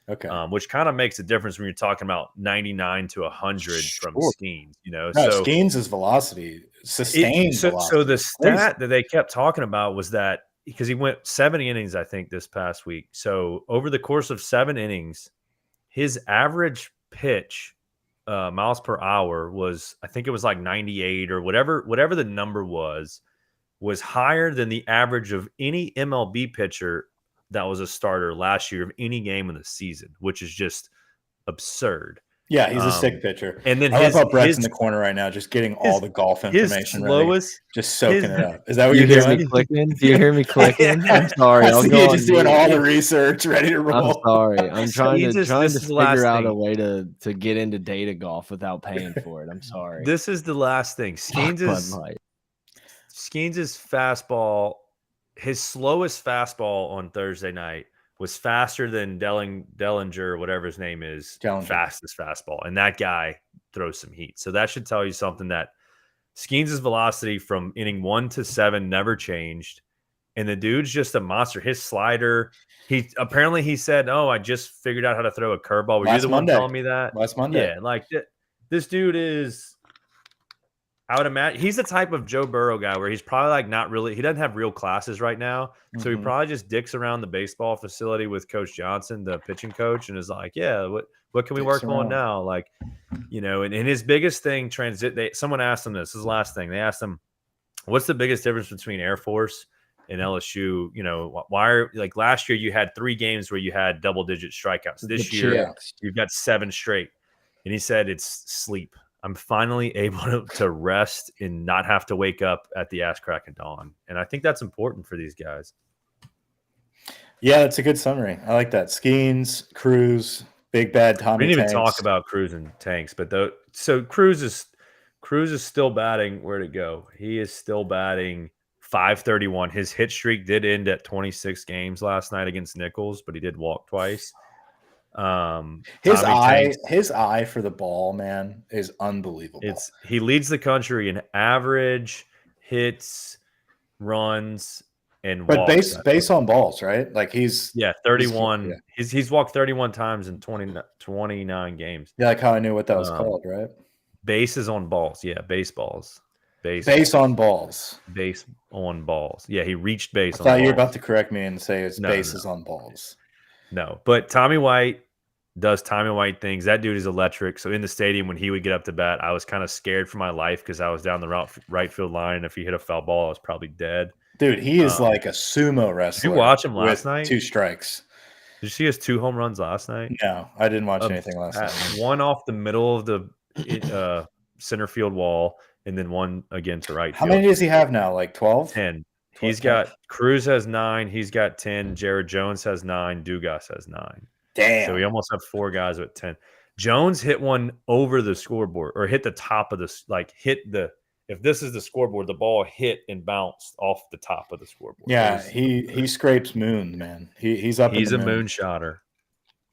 Okay. Which kind of makes a difference when you're talking about 99 to 100 from Skeens, Skeens is velocity, sustained velocity. So the stat that they kept talking about was that because he went 7 innings, I think, this past week. So over the course of 7 innings, his average pitch miles per hour was, I think it was like 98 or whatever the number was higher than the average of any MLB pitcher that was a starter last year of any game of the season, which is just absurd. Yeah, he's a sick pitcher. And then I love how Brett's in the corner right now, just getting all the golf information ready, just soaking it up. Is that what you're doing? Do you hear me clicking? I'm sorry. You're just doing all the research, ready to roll. I'm sorry. I'm trying to figure out a way to get into data golf without paying for it. I'm sorry. This is the last thing. Skeens' fastball, his slowest fastball on Thursday night was faster than Dellinger, whatever his name is, fastest fastball. And that guy throws some heat. So that should tell you something, that Skeens' velocity from inning 1 to 7 never changed. and the dude's just a monster. His slider. He said, "Oh, I just figured out how to throw a curveball." Were you the one telling me that? Last Monday. Yeah, like this dude is. I would imagine he's the type of Joe Burrow guy where he's probably like not really. He doesn't have real classes right now, so he probably just dicks around the baseball facility with Coach Johnson, the pitching coach, and is like, "Yeah, what can we work on now?" Like, and his biggest thing someone asked him this. This is the last thing they asked him. What's the biggest difference between Air Force and LSU? Why are like last year you had 3 games where you had double-digit strikeouts. This year you've got 7 straight, and he said it's sleep. I'm finally able to rest and not have to wake up at the ass crack of dawn. And I think that's important for these guys. Yeah, that's a good summary. I like that. Skeens, Cruz, big bad Tommy. We didn't even talk about Cruz and Tanks, but so Cruz is still batting. Where'd it go? He is still batting .531. His hit streak did end at 26 games last night against Nichols, but he did walk twice. His eye for the ball, man, is unbelievable. He leads the country in average, hits, runs, and walks. Base on balls, right? Like he's 31. He's walked 31 times in 29 games. Yeah, like how I knew what that was called, right? Bases on balls. Yeah, baseballs. Base on balls. Base on balls. Yeah, he reached base on balls. I thought you were about to correct me and say it's bases on balls. No, but Tommy White does Tommy White things. That dude is electric. So in the stadium, when he would get up to bat, I was kind of scared for my life because I was down the right field line. And if he hit a foul ball, I was probably dead. Dude, he is like a sumo wrestler. Did you watch him last night? 2 strikes. Did you see his 2 home runs last night? No, I didn't watch anything last night. One off the middle of the center field wall, and then one again to right field. How many does he have now? Like 12? 10. He's got Cruz has 9. He's got 10. Jared Jones has 9. Dugas has 9. Damn. So we almost have 4 guys with 10. Jones hit one over the scoreboard or hit the top of this, if this is the scoreboard, the ball hit and bounced off the top of the scoreboard. Yeah, he scrapes moons, man. He's up. He's a moonshotter.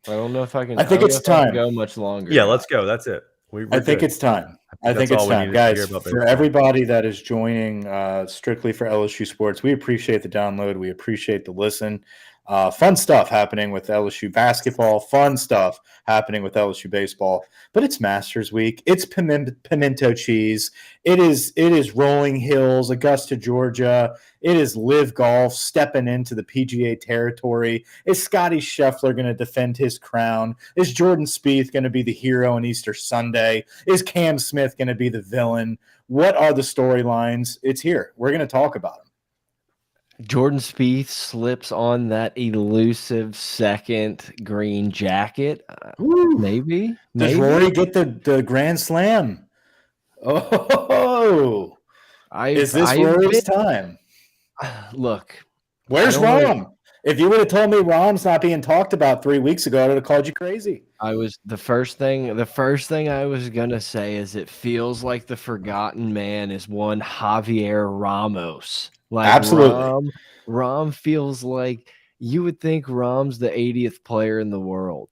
I don't know if I can. I think it's time. Go much longer. Yeah, let's go. That's it. I think it's time. I think it's time, guys. For everybody that is joining strictly for LSU sports, we appreciate the download. We appreciate the listen. Fun stuff happening with LSU basketball. Fun stuff happening with LSU baseball. But it's Masters Week. It's pimento cheese. It is rolling hills, Augusta, Georgia. It is Live Golf stepping into the PGA territory. Is Scotty Scheffler going to defend his crown? Is Jordan Spieth going to be the hero on Easter Sunday? Is Cam Smith going to be the villain? What are the storylines? It's here. We're going to talk about them. Jordan Spieth slips on that elusive second green jacket. Maybe. Does Rory get the Grand Slam? Oh, is this Rory's time? Look, where's Rahm? If you would have told me Rahm's not being talked about 3 weeks ago, I would have called you crazy. The first thing I was gonna say is it feels like the forgotten man is one Javier Ramos. Like absolutely, Rahm feels like you would think Rahm's the 80th player in the world.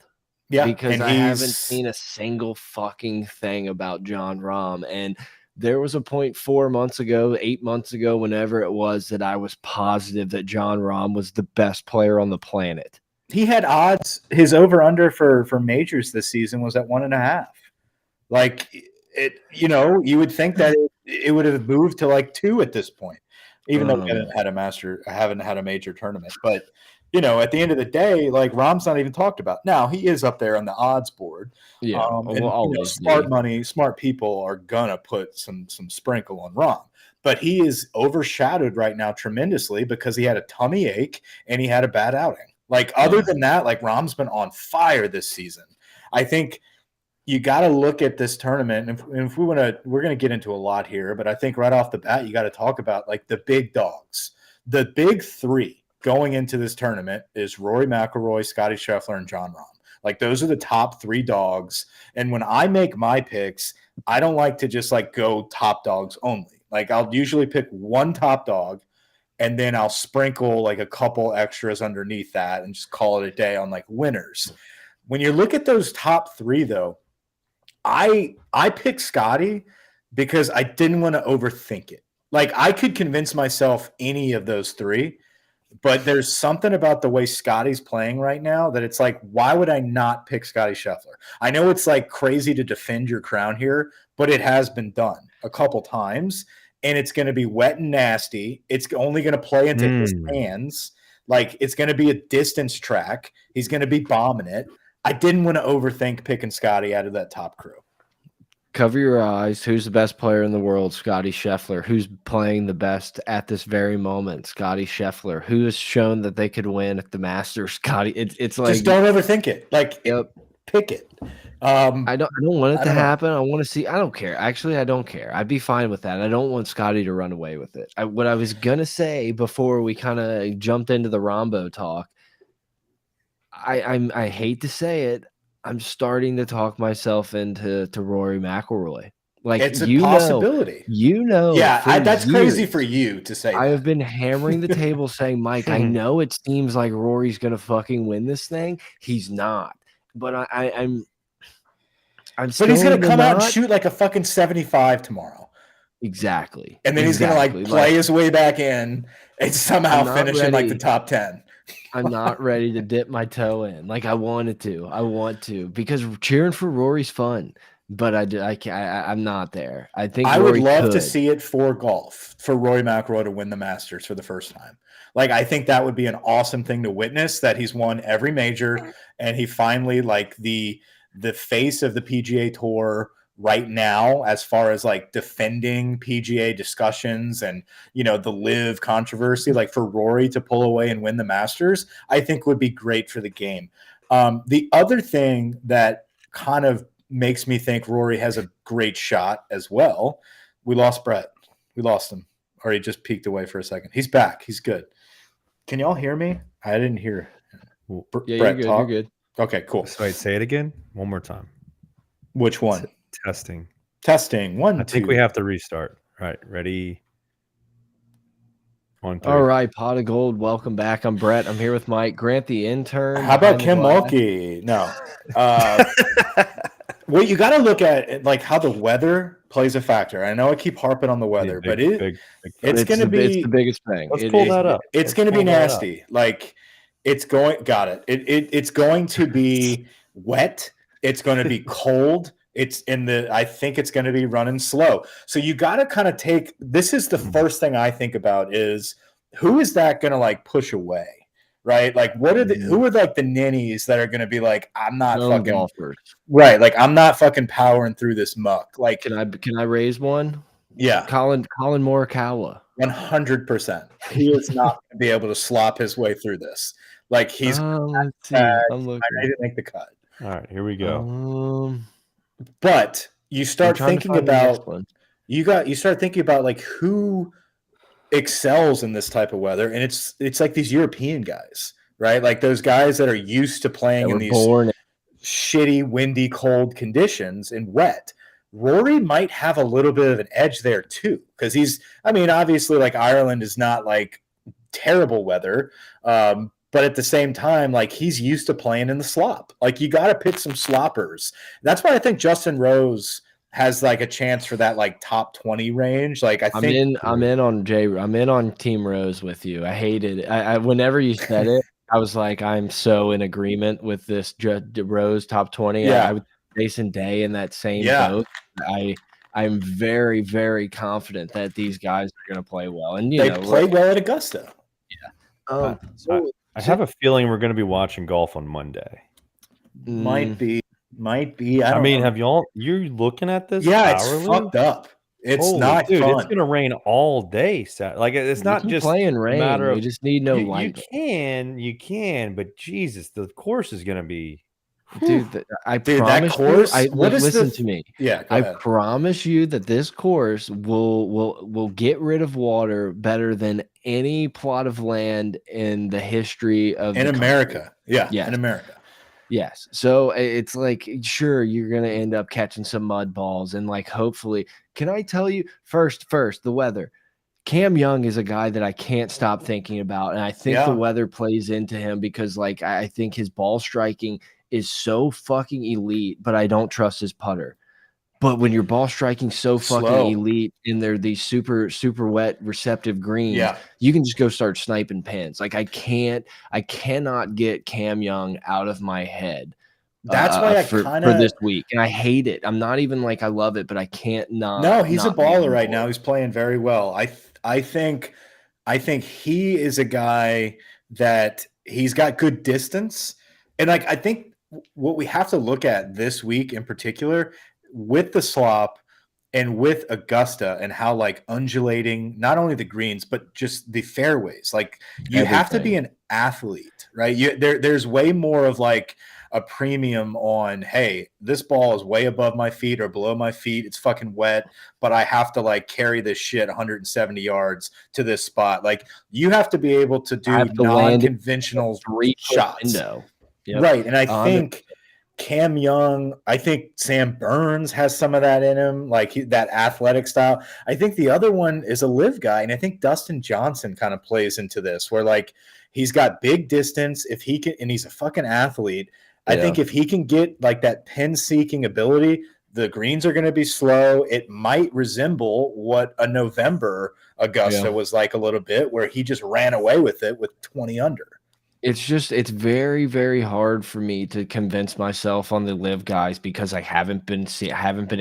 Yeah, because I haven't seen a single fucking thing about John Rahm. And there was a point 4 months ago, 8 months ago, whenever it was, that I was positive that John Rahm was the best player on the planet. He had odds. His over-under for majors this season was at 1.5. Like it, you would think that it would have moved to like 2 at this point, even though we haven't had a major tournament. But at the end of the day, like Rahm's not even talked about. Now he is up there on the odds board. Yeah, smart people are gonna put some sprinkle on Rahm, but he is overshadowed right now tremendously because he had a tummy ache and he had a bad outing. Like other than that, like Rahm's been on fire this season. I think you got to look at this tournament, and if we're going to get into a lot here, but I think right off the bat, you got to talk about like the big dogs. The big 3 going into this tournament is Rory McIlroy, Scotty Scheffler, and John Rahm. Like those are the top 3 dogs. And when I make my picks, I don't like to just like go top dogs only. Like I'll usually pick one top dog, and then I'll sprinkle like a couple extras underneath that and just call it a day on like winners. When you look at those top 3, though, I picked Scotty because I didn't want to overthink it. Like I could convince myself any of those 3, But there's something about the way Scotty's playing right now that it's like, why would I not pick Scotty Scheffler? I know it's like crazy to defend your crown here, but it has been done a couple times, and it's going to be wet and nasty. It's only going to play into his hands. Like, it's going to be a distance track. He's going to be bombing it. I didn't want to overthink picking Scotty out of that top crew. Cover your eyes. Who's the best player in the world? Scotty Scheffler. Who's playing the best at this very moment? Scotty Scheffler. Who has shown that they could win at the Masters? Scotty. It's like, just don't overthink it. Like, pick it. I don't want it to happen. I want to see. I don't care. Actually, I don't care. I'd be fine with that. I don't want Scotty to run away with it. What I was gonna say before we kind of jumped into the Rombo talk, I hate to say it, I'm starting to talk myself into Rory McIlroy. Like, it's a possibility. Yeah, that's crazy for you to say. I have been hammering the table saying, Mike, I know it seems like Rory's gonna fucking win this thing. He's not, but I'm. But he's gonna come out and shoot like a fucking 75 tomorrow. Exactly. And then he's gonna like play his way back in and somehow finish in like the top 10. I'm not ready to dip my toe in. Like, I want to, because cheering for Rory's fun, but I'm not there. I think I would love to see it for golf, for Rory McIlroy to win the Masters for the first time. Like, I think that would be an awesome thing to witness, that he's won every major and he finally, like, the face of the PGA Tour right now, as far as like defending PGA discussions and, you know, the live controversy, like for Rory to pull away and win the Masters, I think would be great for the game. The other thing that kind of makes me think Rory has a great shot as well, we lost Brett. We lost him, or he just peeked away for a second. He's back. He's good. Can y'all hear me? I didn't hear. Yeah, Brett, you're good. You're good. Okay, cool. So wait, say it again one more time. Which one? Testing. 1, 2. I think we have to restart. All right, ready? 1, 3. All right, Pot of Gold. Welcome back. I'm Brett. I'm here with Mike Grant, the intern. How about Kim Mulky? No. Well, you got to look at it, like how the weather plays a factor. I know I keep harping on the weather, but it's going to be it's the biggest thing. Let's pull that up. It's going to be nasty. Like, it's going. Got it. It's going to be wet. It's going to be cold. I think it's going to be running slow. So you got to kind of take, this is the first thing I think about is, who is that going to like push away, right? Like, who are like the ninnies that are going to be like, I'm not fucking golfers. Right. Like, I'm not fucking powering through this muck. Like, can I raise one? Yeah. Colin Morikawa. 100%. He is not going to be able to slop his way through this. Like, he's let's see. I'm looking. I need to make the cut. All right, here we go. But you start thinking about like who excels in this type of weather, and it's like these European guys, right? Like those guys that are used to playing in these shitty, windy, cold conditions and wet. Rory might have a little bit of an edge there too, because obviously, like, Ireland is not like terrible weather, but at the same time, like, he's used to playing in the slop. Like, you got to pick some sloppers. That's why I think Justin Rose has like a chance for that like top 20 range. Like, I'm in on Team Rose with you. I hated it. I whenever you said it, I was like, I'm so in agreement with this Rose top 20. Yeah. I would Jason Day in that same boat. I'm very, very confident that these guys are going to play well, and they play well at Augusta. Yeah. I have a feeling we're going to be watching golf on Monday. Might be. I mean, have y'all? You're looking at this? Yeah, it's fucked up. It's not dude. fun. It's going to rain all day. Like, it's not just playing rain. Matter of, you just need no light. You can, but Jesus, the course is going to be. Dude, I promise that course. Listen to me. Yeah, I promise you that this course will get rid of water better than any plot of land in the history of America. Yeah, in America. Yes. So it's like, sure, you're gonna end up catching some mud balls, and like, hopefully, can I tell you first the weather? Cam Young is a guy that I can't stop thinking about, and I think the weather plays into him because, like, I think his ball striking is so fucking elite, but I don't trust his putter. But when you're ball striking so fucking Slow. elite and they're these super wet receptive greens, you can just go start sniping pins. Like I cannot get Cam Young out of my head. That's why for this week, and I hate it. I'm not even like I love it, but I can't not. No, he's a baller right now. He's playing very well. I think he is a guy that he's got good distance, and like I think what we have to look at this week in particular with the slop and with Augusta and how like undulating not only the greens but just the fairways. Like you have to be an athlete, right? There's way more of like a premium on, hey, this ball is way above my feet or below my feet. It's fucking wet, but I have to like carry this shit 170 yards to this spot. Like you have to be able to do non-conventional shots. Yep. Right. And I think Cam Young, I think Sam Burns has some of that in him, like that athletic style. I think the other one is a live guy, and I think Dustin Johnson kind of plays into this where like he's got big distance if he can, and he's a fucking athlete. I think if he can get like that pin seeking ability, the greens are going to be slow. It might resemble what a November Augusta was like a little bit, where he just ran away with it with 20 under. It's very, very hard for me to convince myself on the live guys because I haven't been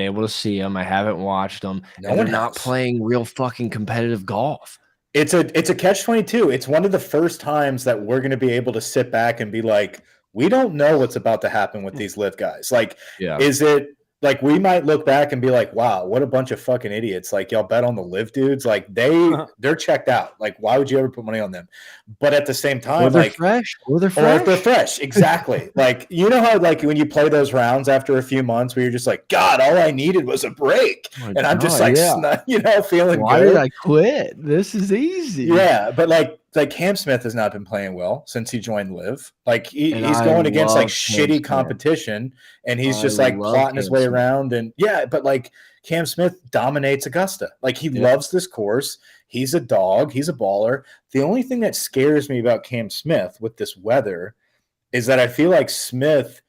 able to see them. I haven't watched them. And they're not playing real fucking competitive golf. It's a catch-22. It's one of the first times that we're going to be able to sit back and be like, we don't know what's about to happen with these live guys. Like, is it like we might look back and be like, wow, what a bunch of fucking idiots. Like, y'all bet on the live dudes. Like, they're checked out. Like, why would you ever put money on them? But at the same time, or they're fresh. Or they're fresh. Exactly. Like, you know how, like, when you play those rounds after a few months where you're just like, God, all I needed was a break. And I'm just like, feeling good. Why did I quit? This is easy. Yeah. But like Cam Smith has not been playing well since he joined Live. Like he's going against like shitty competition, and he's just like plotting his way around. And but like Cam Smith dominates Augusta. Like he loves this course. He's a dog. He's a baller. The only thing that scares me about Cam Smith with this weather is that I feel like Smith,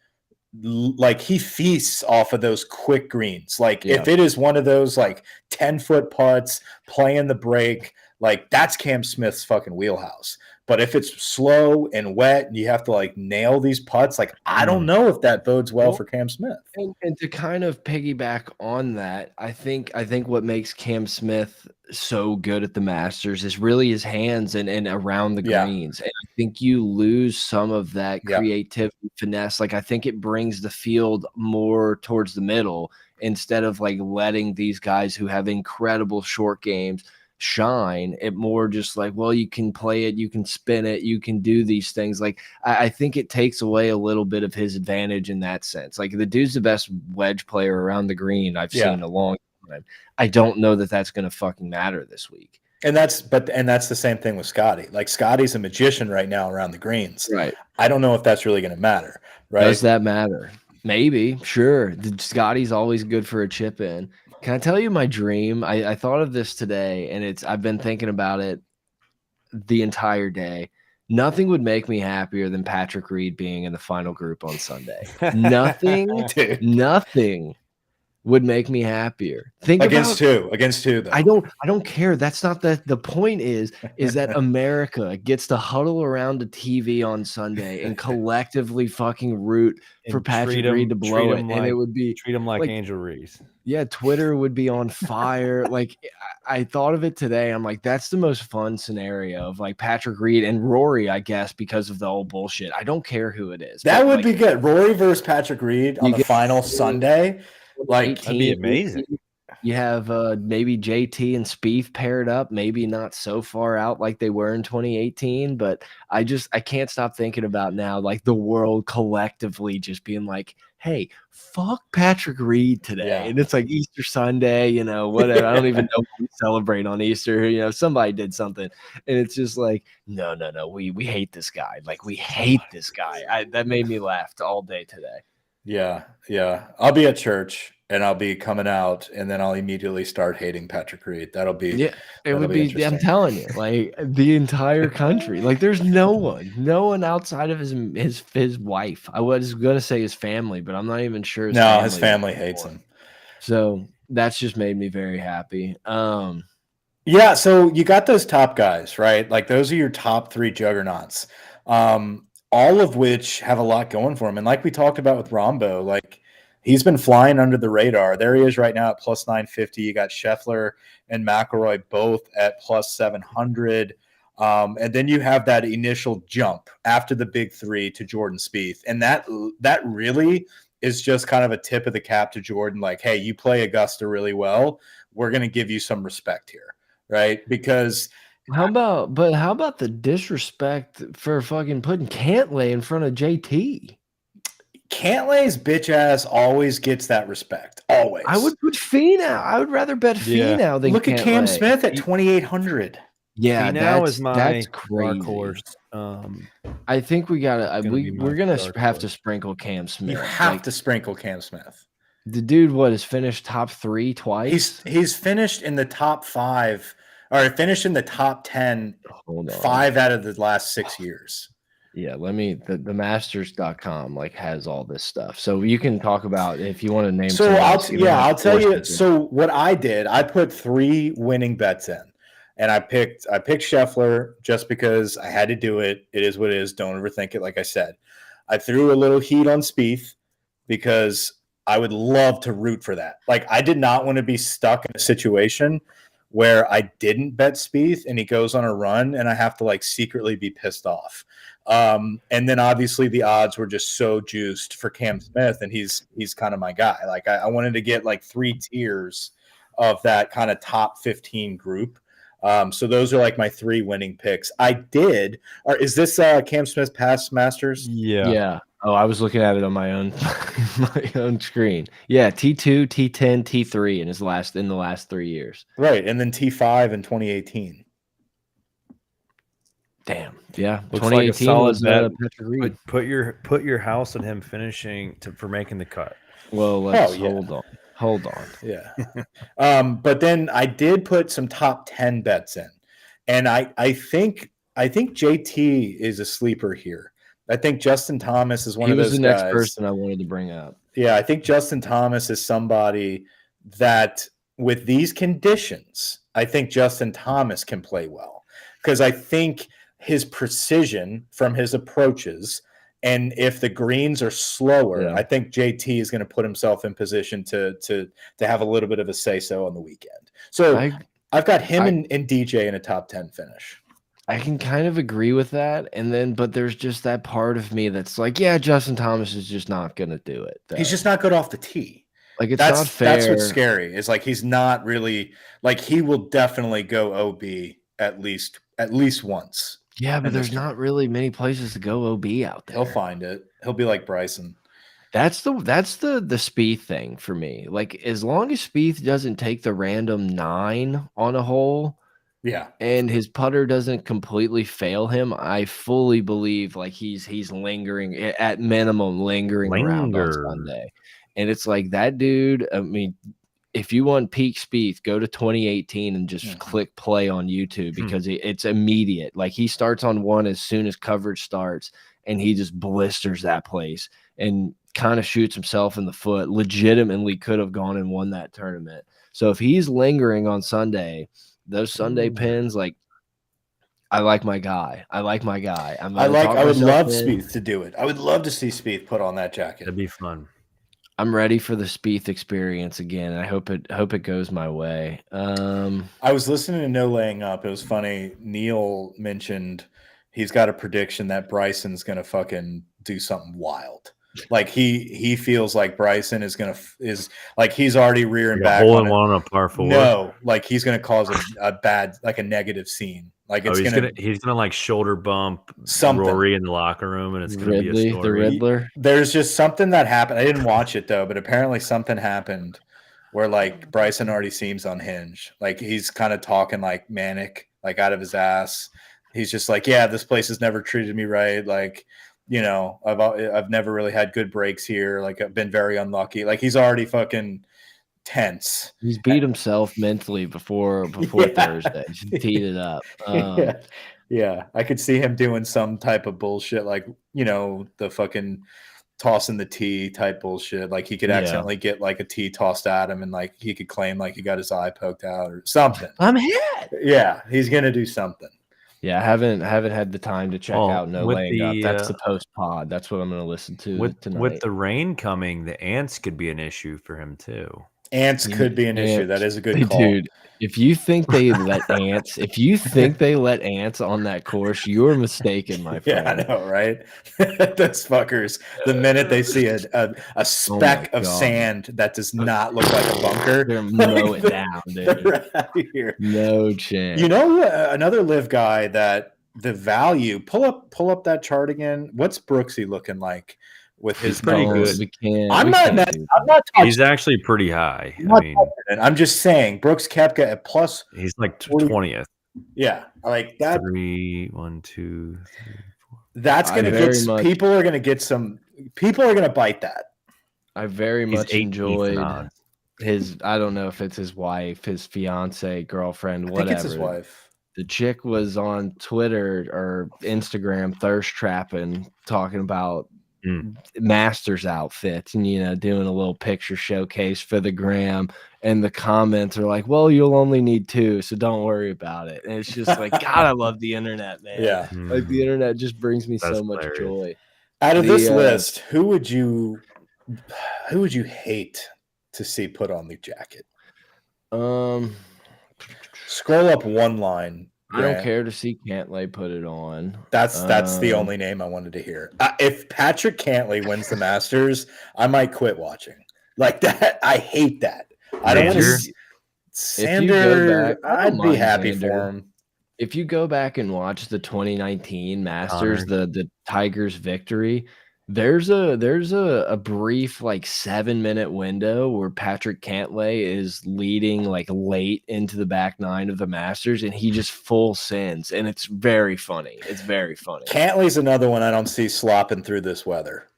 like he feasts off of those quick greens. Like if it is one of those like 10-foot putts playing the break, like that's Cam Smith's fucking wheelhouse. But if it's slow and wet and you have to like nail these putts, like I don't know if that bodes well for Cam Smith. And to kind of piggyback on that, I think what makes Cam Smith so good at the Masters is really his hands and around the greens. And I think you lose some of that creativity, finesse. Like I think it brings the field more towards the middle instead of like letting these guys who have incredible short games shine. It more just like, well, you can play it, you can spin it, you can do these things. Like I think it takes away a little bit of his advantage in that sense. Like the dude's the best wedge player around the green I've seen in a long time. I don't know that that's going to fucking matter this week. And that's the same thing with Scotty. Like Scotty's a magician right now around the greens. Right. I don't know if that's really going to matter. Right. Does that matter? Maybe. Sure. Scotty's always good for a chip in. Can I tell you my dream? I thought of this today, and I've been thinking about it the entire day. Nothing would make me happier than Patrick Reed being in the final group on Sunday. Nothing would make me happier. Against who though? I don't care. That's not the point is that America gets to huddle around a TV on Sunday and collectively fucking root for Patrick Reed to blow it. And it would be treat him like Angel Reese. Yeah, Twitter would be on fire. Like I thought of it today. I'm like, that's the most fun scenario of like Patrick Reed and Rory, I guess, because of the old bullshit. I don't care who it is. That would be good. Rory versus Patrick Reed on the final Sunday. Like that'd be amazing. You have maybe JT and Spieth paired up, maybe not so far out like they were in 2018, but I can't stop thinking about now, like the world collectively just being like, hey, fuck Patrick Reed today. Yeah. And it's like Easter Sunday, whatever. I don't even know what we celebrate on Easter. Somebody did something. And it's just like, no. We hate this guy. Like we hate this guy. That made me laugh all day today. Yeah. I'll be at church and I'll be coming out, and then I'll immediately start hating Patrick Reed. That'll be it would be. I'm telling you, like the entire country. Like there's no one outside of his wife. I was gonna say his family, but I'm not even sure. His family hates him. So that's just made me very happy. Yeah, so you got those top guys, right? Like those are your top 3 juggernauts. All of which have a lot going for him. And like we talked about with Rombo, like he's been flying under the radar. There he is right now at plus 950. You got Scheffler and McIlroy both at plus 700. And then you have that initial jump after the big 3 to Jordan Spieth. And that really is just kind of a tip of the cap to Jordan. Like, hey, you play Augusta really well. We're going to give you some respect here, right? Because how about the disrespect for fucking putting Cantlay in front of JT? Cantlay's bitch ass always gets that respect. Always. I would put Finau. I would rather bet Finau than look Cantlay. At Cam Smith at 2,800. Yeah, that's crazy. dark horse. I think we gotta. We're gonna have to sprinkle Cam Smith. You have to sprinkle Cam Smith. The dude, has finished top 3 twice? He's finished in the top 5, or finished in the top 10 5 out of the last 6 years. Yeah, the masters.com has all this stuff. So you can talk about if you want to name. So I'll tell you. So what I did, I put 3 winning bets in. And I picked Scheffler just because I had to do it. It is what it is. Don't overthink it. Like I said, I threw a little heat on Spieth because I would love to root for that. Like I did not want to be stuck in a situation where I didn't bet Spieth and he goes on a run and I have to secretly be pissed off. And then obviously the odds were just so juiced for Cam Smith, and he's kind of my guy. Like I wanted to get 3 tiers of that kind of top 15 group. So those are my 3 winning picks. I did. Or is this Cam Smith past Masters? Yeah. Oh, I was looking at it on my own screen. Yeah, T2, T10, T3 in the last 3 years. Right, and then T5 in 2018. Damn. Yeah. Looks 2018 like a solid bet. Put your house on him finishing for making the cut. Well, let's hold on. Yeah. But then I did put some top 10 bets in. And I think JT is a sleeper here. I think Justin Thomas is one of those guys. He was the next person I wanted to bring up. Yeah, I think Justin Thomas is somebody that with these conditions, I think Justin Thomas can play well. Because I think his precision from his approaches, and if the greens are slower, I think JT is going to put himself in position to have a little bit of a say-so on the weekend. So I've got him and DJ in a top 10 finish. I can kind of agree with that. But there's just that part of me that's Justin Thomas is just not going to do it. He's just not good off the tee. It's not fair. That's what's scary. Is he's not really he will definitely go OB at least once. Yeah, but there's not really many places to go OB out there. He'll find it. He'll be like Bryson. That's the Spieth thing for me. As long as Spieth doesn't take the random 9 on a hole, and his putter doesn't completely fail him, I fully believe he's lingering at minimum around on Sunday. And it's that dude. I mean, if you want peak Spieth, go to 2018 and just click play on YouTube because it's immediate. He starts on 1 as soon as coverage starts, and he just blisters that place and kind of shoots himself in the foot. Legitimately could have gone and won that tournament. So if he's lingering on Sunday, those Sunday pins, I like my guy. I would love Spieth to do it. I would love to see Spieth put on that jacket. It'd be fun. I'm ready for the Spieth experience again. I hope it goes my way. I was listening to No Laying Up. It was funny. Neil mentioned he's got a prediction that Bryson's gonna fucking do something wild. He feels like Bryson is he's already rearing back on a par 4. No, he's gonna cause a bad a negative scene. He's gonna shoulder bump something. Rory in the locker room, and it's gonna be a story. The Riddler. There's just something that happened. I didn't watch it though, but apparently something happened where Bryson already seems unhinged. He's kind of talking manic, out of his ass. He's just this place has never treated me right. I've never really had good breaks here. I've been very unlucky. He's already fucking tense. He's beat himself mentally before Thursday. He teed it up. Yeah. I could see him doing some type of bullshit the fucking tossing the tee type bullshit. Like he could accidentally get like a tee tossed at him, and like he could claim like he got his eye poked out or something. I'm hit. Yeah, he's gonna do something. Yeah, I haven't had the time to check out No Laying Up. That's the post pod. That's what I'm going to listen to tonight. With the rain coming, the ants could be an issue for him too. Ants could be an issue. That is a good call. Dude, if you think they let ants, on that course, you're mistaken, my friend. Yeah, I know, right? Those fuckers, the minute they see a speck of sand that does not look like a bunker, they're mow it down, dude. They're out of here. No chance. You know, another live guy that the value, pull up that chart again. What's Brooksy looking like? With his pretty bones. good. I'm not. He's actually pretty high. I'm just saying, Brooks Koepka at plus. He's like 20th. Yeah, like that. 3, 1, 2, 3, 4. That's gonna get people are gonna get some. People are gonna bite that. I very much enjoyed his. I don't know if it's his wife, his fiance, girlfriend, whatever. I think it's his wife. The chick was on Twitter or Instagram thirst trapping, talking about Masters outfits and doing a little picture showcase for the gram, and the comments are like, well, you'll only need 2, so don't worry about it. And it's just like, God, I love the internet, man. Yeah, like the internet just brings me so much joy. Out of this list, who would you hate to see put on the jacket? Scroll up one line. I don't care to see Cantlay put it on. That's the only name I wanted to hear. If Patrick Cantlay wins the Masters, I might quit watching. Like that, I hate that. I don't want to see Sander. I'd be happy for him. If you go back and watch the 2019 Masters, the Tigers victory, there's a brief like 7-minute window where Patrick Cantlay is leading like late into the back 9 of the Masters, and he just full sends, and it's very funny. It's very funny. Cantlay's another one I don't see slopping through this weather.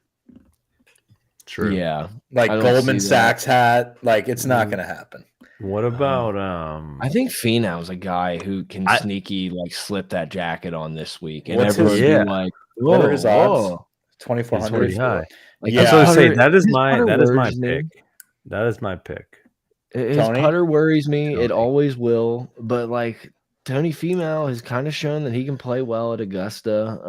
True. Yeah, like Goldman Sachs hat, like it's not going to happen. What about I think Finau's a guy who can sneaky like slip that jacket on this week, and what's everyone be like, what are his odds? 2,400. High. Like, that's what I say. That is my pick. That is my pick. His putter worries me. It always will. But like Tony Finau has kind of shown that he can play well at Augusta.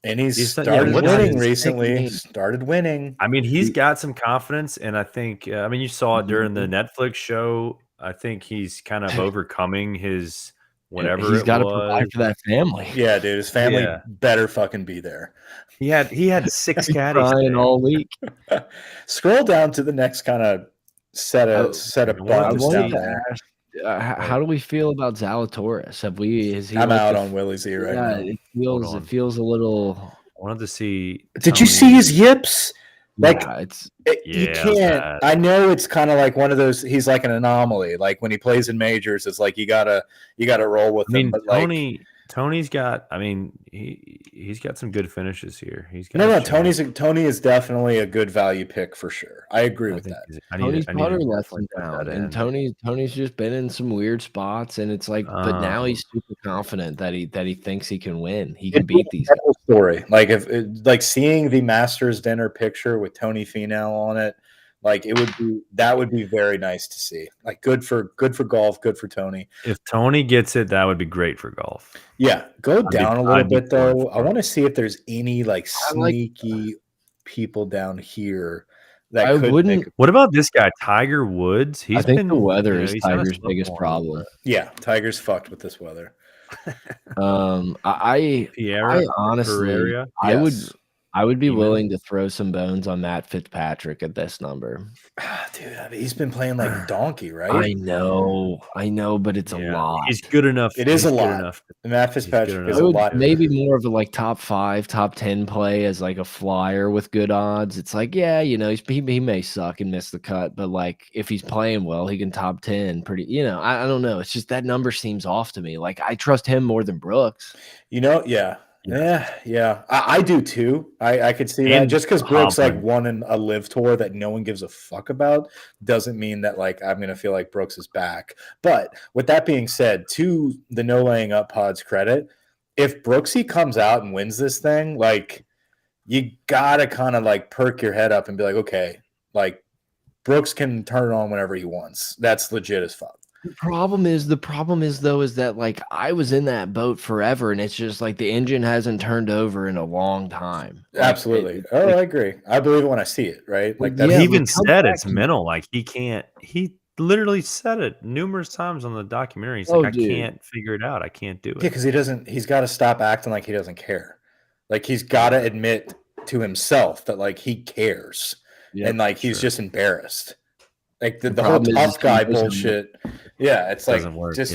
And he's started winning recently. Started winning. I mean, he's got some confidence, and I think you saw it during the Netflix show. I think he's kind of overcoming his whatever he's got to provide for that family. Yeah, dude, his family better fucking be there. He had 6 caddies all week. Scroll down to the next kind of set of buttons down there. How do we feel about Zalatoris? I'm out on Willie Z right now. It feels a little. I wanted to see. Did you see his yips? Like you can't. I know it's kind of like one of those. He's like an anomaly. Like when he plays in majors, it's like you gotta roll with him. But Tony's got. I mean, he's got some good finishes here. Tony is definitely a good value pick for sure. I agree with that. Tony's putter lets him down, and Tony's just been in some weird spots, and it's like, but now he's super confident that he thinks he can win. He can beat these. Story like seeing the Masters dinner picture with Tony Finau on it. Like that would be very nice to see. Like good for golf, good for Tony. If Tony gets it, that would be great for golf. Yeah, go down a little bit though. I want to see if there's any like sneaky people down here that I wouldn't. What about this guy, Tiger Woods? I think the weather is Tiger's biggest problem. Yeah, Tiger's fucked with this weather. I honestly, I would be willing to throw some bones on Matt Fitzpatrick at this number. Dude, I mean, he's been playing like donkey, right? I know, but it's a lot. He's good enough. It is a lot. Matt Fitzpatrick is a lot. Maybe more of a like top 5, top 10 play as like a flyer with good odds. It's like, he may suck and miss the cut, but like if he's playing well, he can top 10 pretty. I don't know. It's just that number seems off to me. Like I trust him more than Brooks. Yeah. I do too. I could see that. Just because Brooks like won a live tour that no one gives a fuck about doesn't mean that like I'm gonna feel like Brooks is back. But with that being said, to the No Laying Up pod's credit, if Brooksy comes out and wins this thing, like you gotta kind of like perk your head up and be like, okay, like Brooks can turn it on whenever he wants. That's legit as fuck. The problem is though is that like I was in that boat forever, and it's just like the engine hasn't turned over in a long time. Like, Absolutely. I agree. I believe it when I see it. Right. Like he even said it's mental. Like he can't. He literally said it numerous times on the documentary. He's like, I can't figure it out. I can't do it. Yeah, because he's got to stop acting like he doesn't care. Like he's got to admit to himself that like he cares, and like he's just embarrassed. Like the whole tough guy bullshit. Yeah, it's like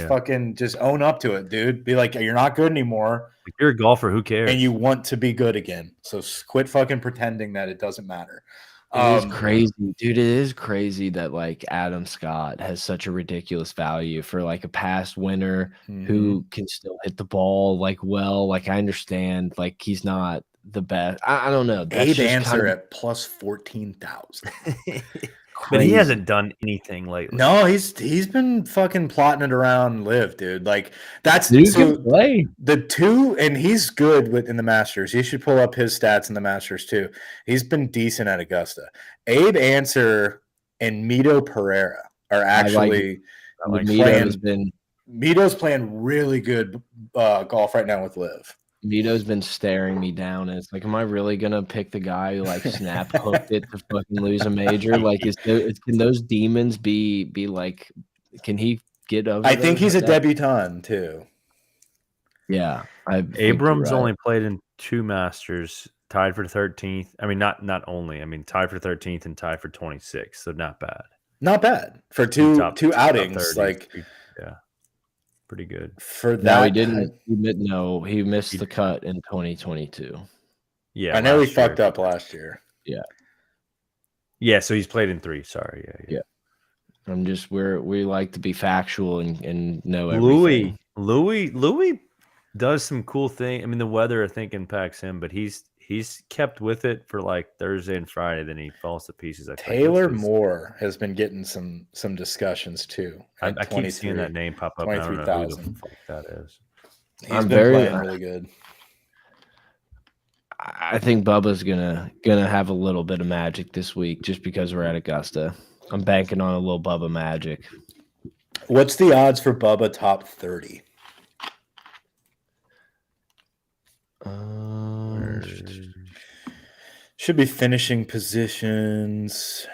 fucking just own up to it, dude. Be like, you're not good anymore. Like, you're a golfer. Who cares? And you want to be good again. So quit fucking pretending that it doesn't matter. It is crazy, dude. It is crazy that like Adam Scott has such a ridiculous value for like a past winner who can still hit the ball like well. Like I understand, like he's not the best. I don't know. Abe Answer at plus 14,000. But he hasn't done anything lately. No, he's been fucking plotting it around Live, dude. Like that's play the two, and he's good in the Masters. You should pull up his stats in the Masters too. He's been decent at Augusta. Abe Answer and Mito Pereira are actually playing. Mito's playing really good golf right now with Live. Mito's been staring me down, and it's like, am I really gonna pick the guy who like snap hooked it to fucking lose a major? Like, can those demons be like? Can he get over? I think he's a debutant too. Yeah, Abrams only played in 2 Masters, tied for 13th. I mean, not only. I mean, tied for 13th and tied for 26th. So not bad. Not bad for two outings. Like, yeah. Pretty good for that. No, he didn't. He missed the cut in 2022. Yeah, I know he fucked up last year. Yeah. So he's played in 3. Sorry. Yeah. I'm just we like to be factual and know everything. Louis does some cool thing. I mean, the weather I think impacts him, but he's kept with it for like Thursday and Friday. Then he falls to pieces. Taylor Moore has been getting some discussions too. I keep seeing that name pop up. 23,000. Who the fuck that is. He's been playing really good. I think Bubba's gonna have a little bit of magic this week just because we're at Augusta. I'm banking on a little Bubba magic. What's the odds for Bubba top 30? Should be finishing positions.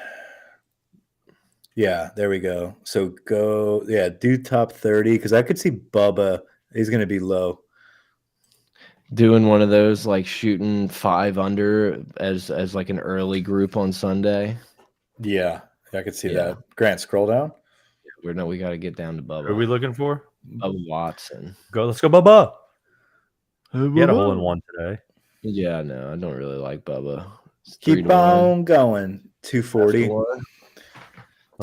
Yeah, there we go. So do top 30 because I could see Bubba. He's going to be low. Doing one of those like shooting 5 under as like an early group on Sunday. Yeah, I could see that. Grant, scroll down. We got to get down to Bubba. Who are we looking for? Bubba Watson. Let's go, Bubba. He had a hole in one today. Yeah, no, I don't really like Bubba. Keep on going. 240.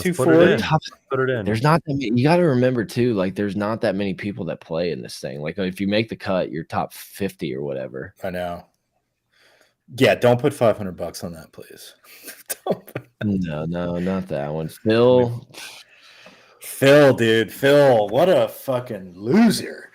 240. Put it in. There's not that many, you got to remember too, like there's not that many people that play in this thing. Like if you make the cut, you're top 50 or whatever. I know. Yeah, don't put $500 on that, please. No, not that one. Phil, dude. Phil, what a fucking loser.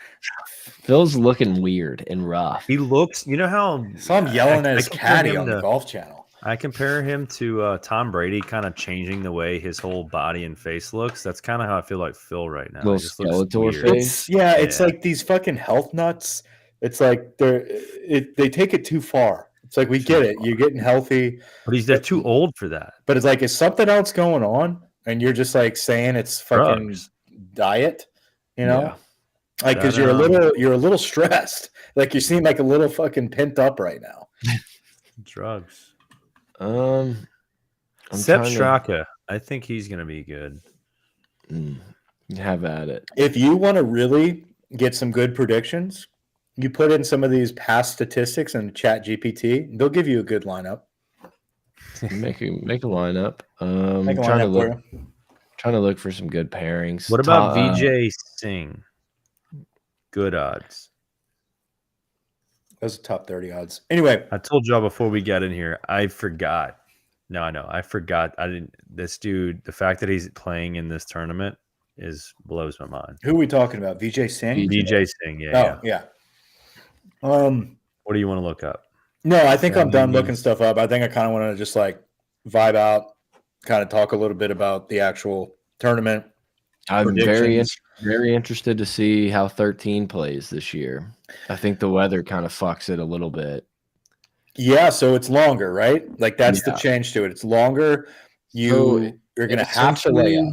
Phil's looking weird and rough. He looks, you know how I saw him yelling at his caddy on the Golf Channel. I compare him to Tom Brady, kind of changing the way his whole body and face looks. That's kind of how I feel like Phil right now. Little Skeletor face. It's like these fucking health nuts. It's like they take it too far. It's like we get it. You're getting healthy, but they're too old for that. But it's like, is something else going on? And you're just like saying it's fucking diet, you know? Yeah. Like, because you're a little stressed. Like you seem like a little fucking pent up right now. Drugs. Sepp Straka. I think he's gonna be good. Have at it. If you want to really get some good predictions, you put in some of these past statistics in Chat GPT. They'll give you a good lineup. Make a lineup. Trying to look for some good pairings. What about VJ Singh? Good odds. Those are top 30 odds. Anyway, I told y'all before we got in here, I forgot. No, I know. I forgot. This dude, the fact that he's playing in this tournament blows my mind. Who are we talking about? VJ Singh? VJ Singh, yeah. Yeah. What do you want to look up? No, I think I'm done looking stuff up. I think I kind of want to just like vibe out, kind of talk a little bit about the actual tournament. I'm very interested to see how 13 plays this year. I think the weather kind of fucks it a little bit. Yeah, so it's longer, right? Like that's the change to it. It's longer. You're going to have to lay up.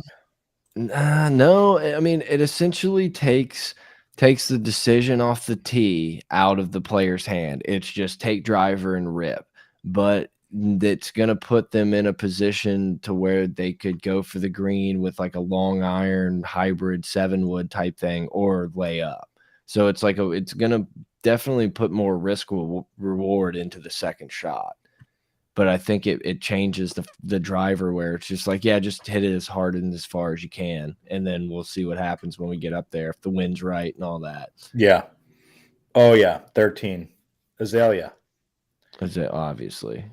No, I mean it essentially takes the decision off the tee out of the player's hand. It's just take driver and rip. But that's going to put them in a position to where they could go for the green with like a long iron hybrid 7-wood type thing or lay up. So it's like it's going to definitely put more risk reward into the second shot. But I think it changes the driver where it's just like, yeah, just hit it as hard and as far as you can. And then we'll see what happens when we get up there, if the wind's right and all that. Yeah. Oh, yeah. 13. Azalea. Obviously.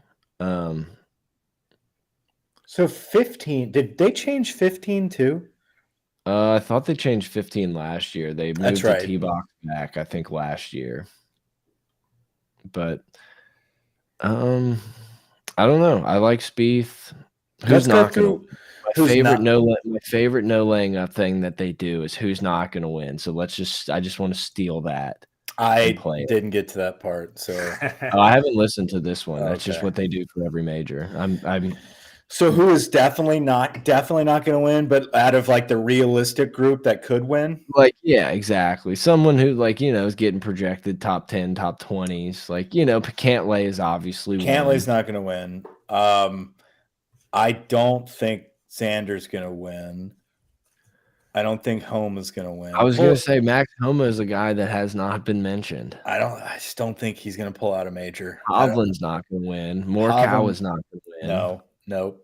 So 15, did they change 15 too? I thought they changed 15 last year. They moved the tee box back, I think, last year. But I don't know. I like Spieth. Who's not going to? My favorite no laying up thing that they do is who's not going to win. So I just want to steal that. I didn't get to that part, so I haven't listened to this one. That's just what they do for every major. So who is definitely not going to win, but out of like the realistic group that could win? Like, yeah, exactly. Someone who like, is getting projected top 10, top 20s. Like, Cantlay is obviously Cantlay's not going to win. I don't think Xander's going to win. I don't think Homa's going to win. I was going to say Max Homa is a guy that has not been mentioned. I just don't think he's going to pull out a major. Hovland's not going to win. Morikawa is not going to win. No.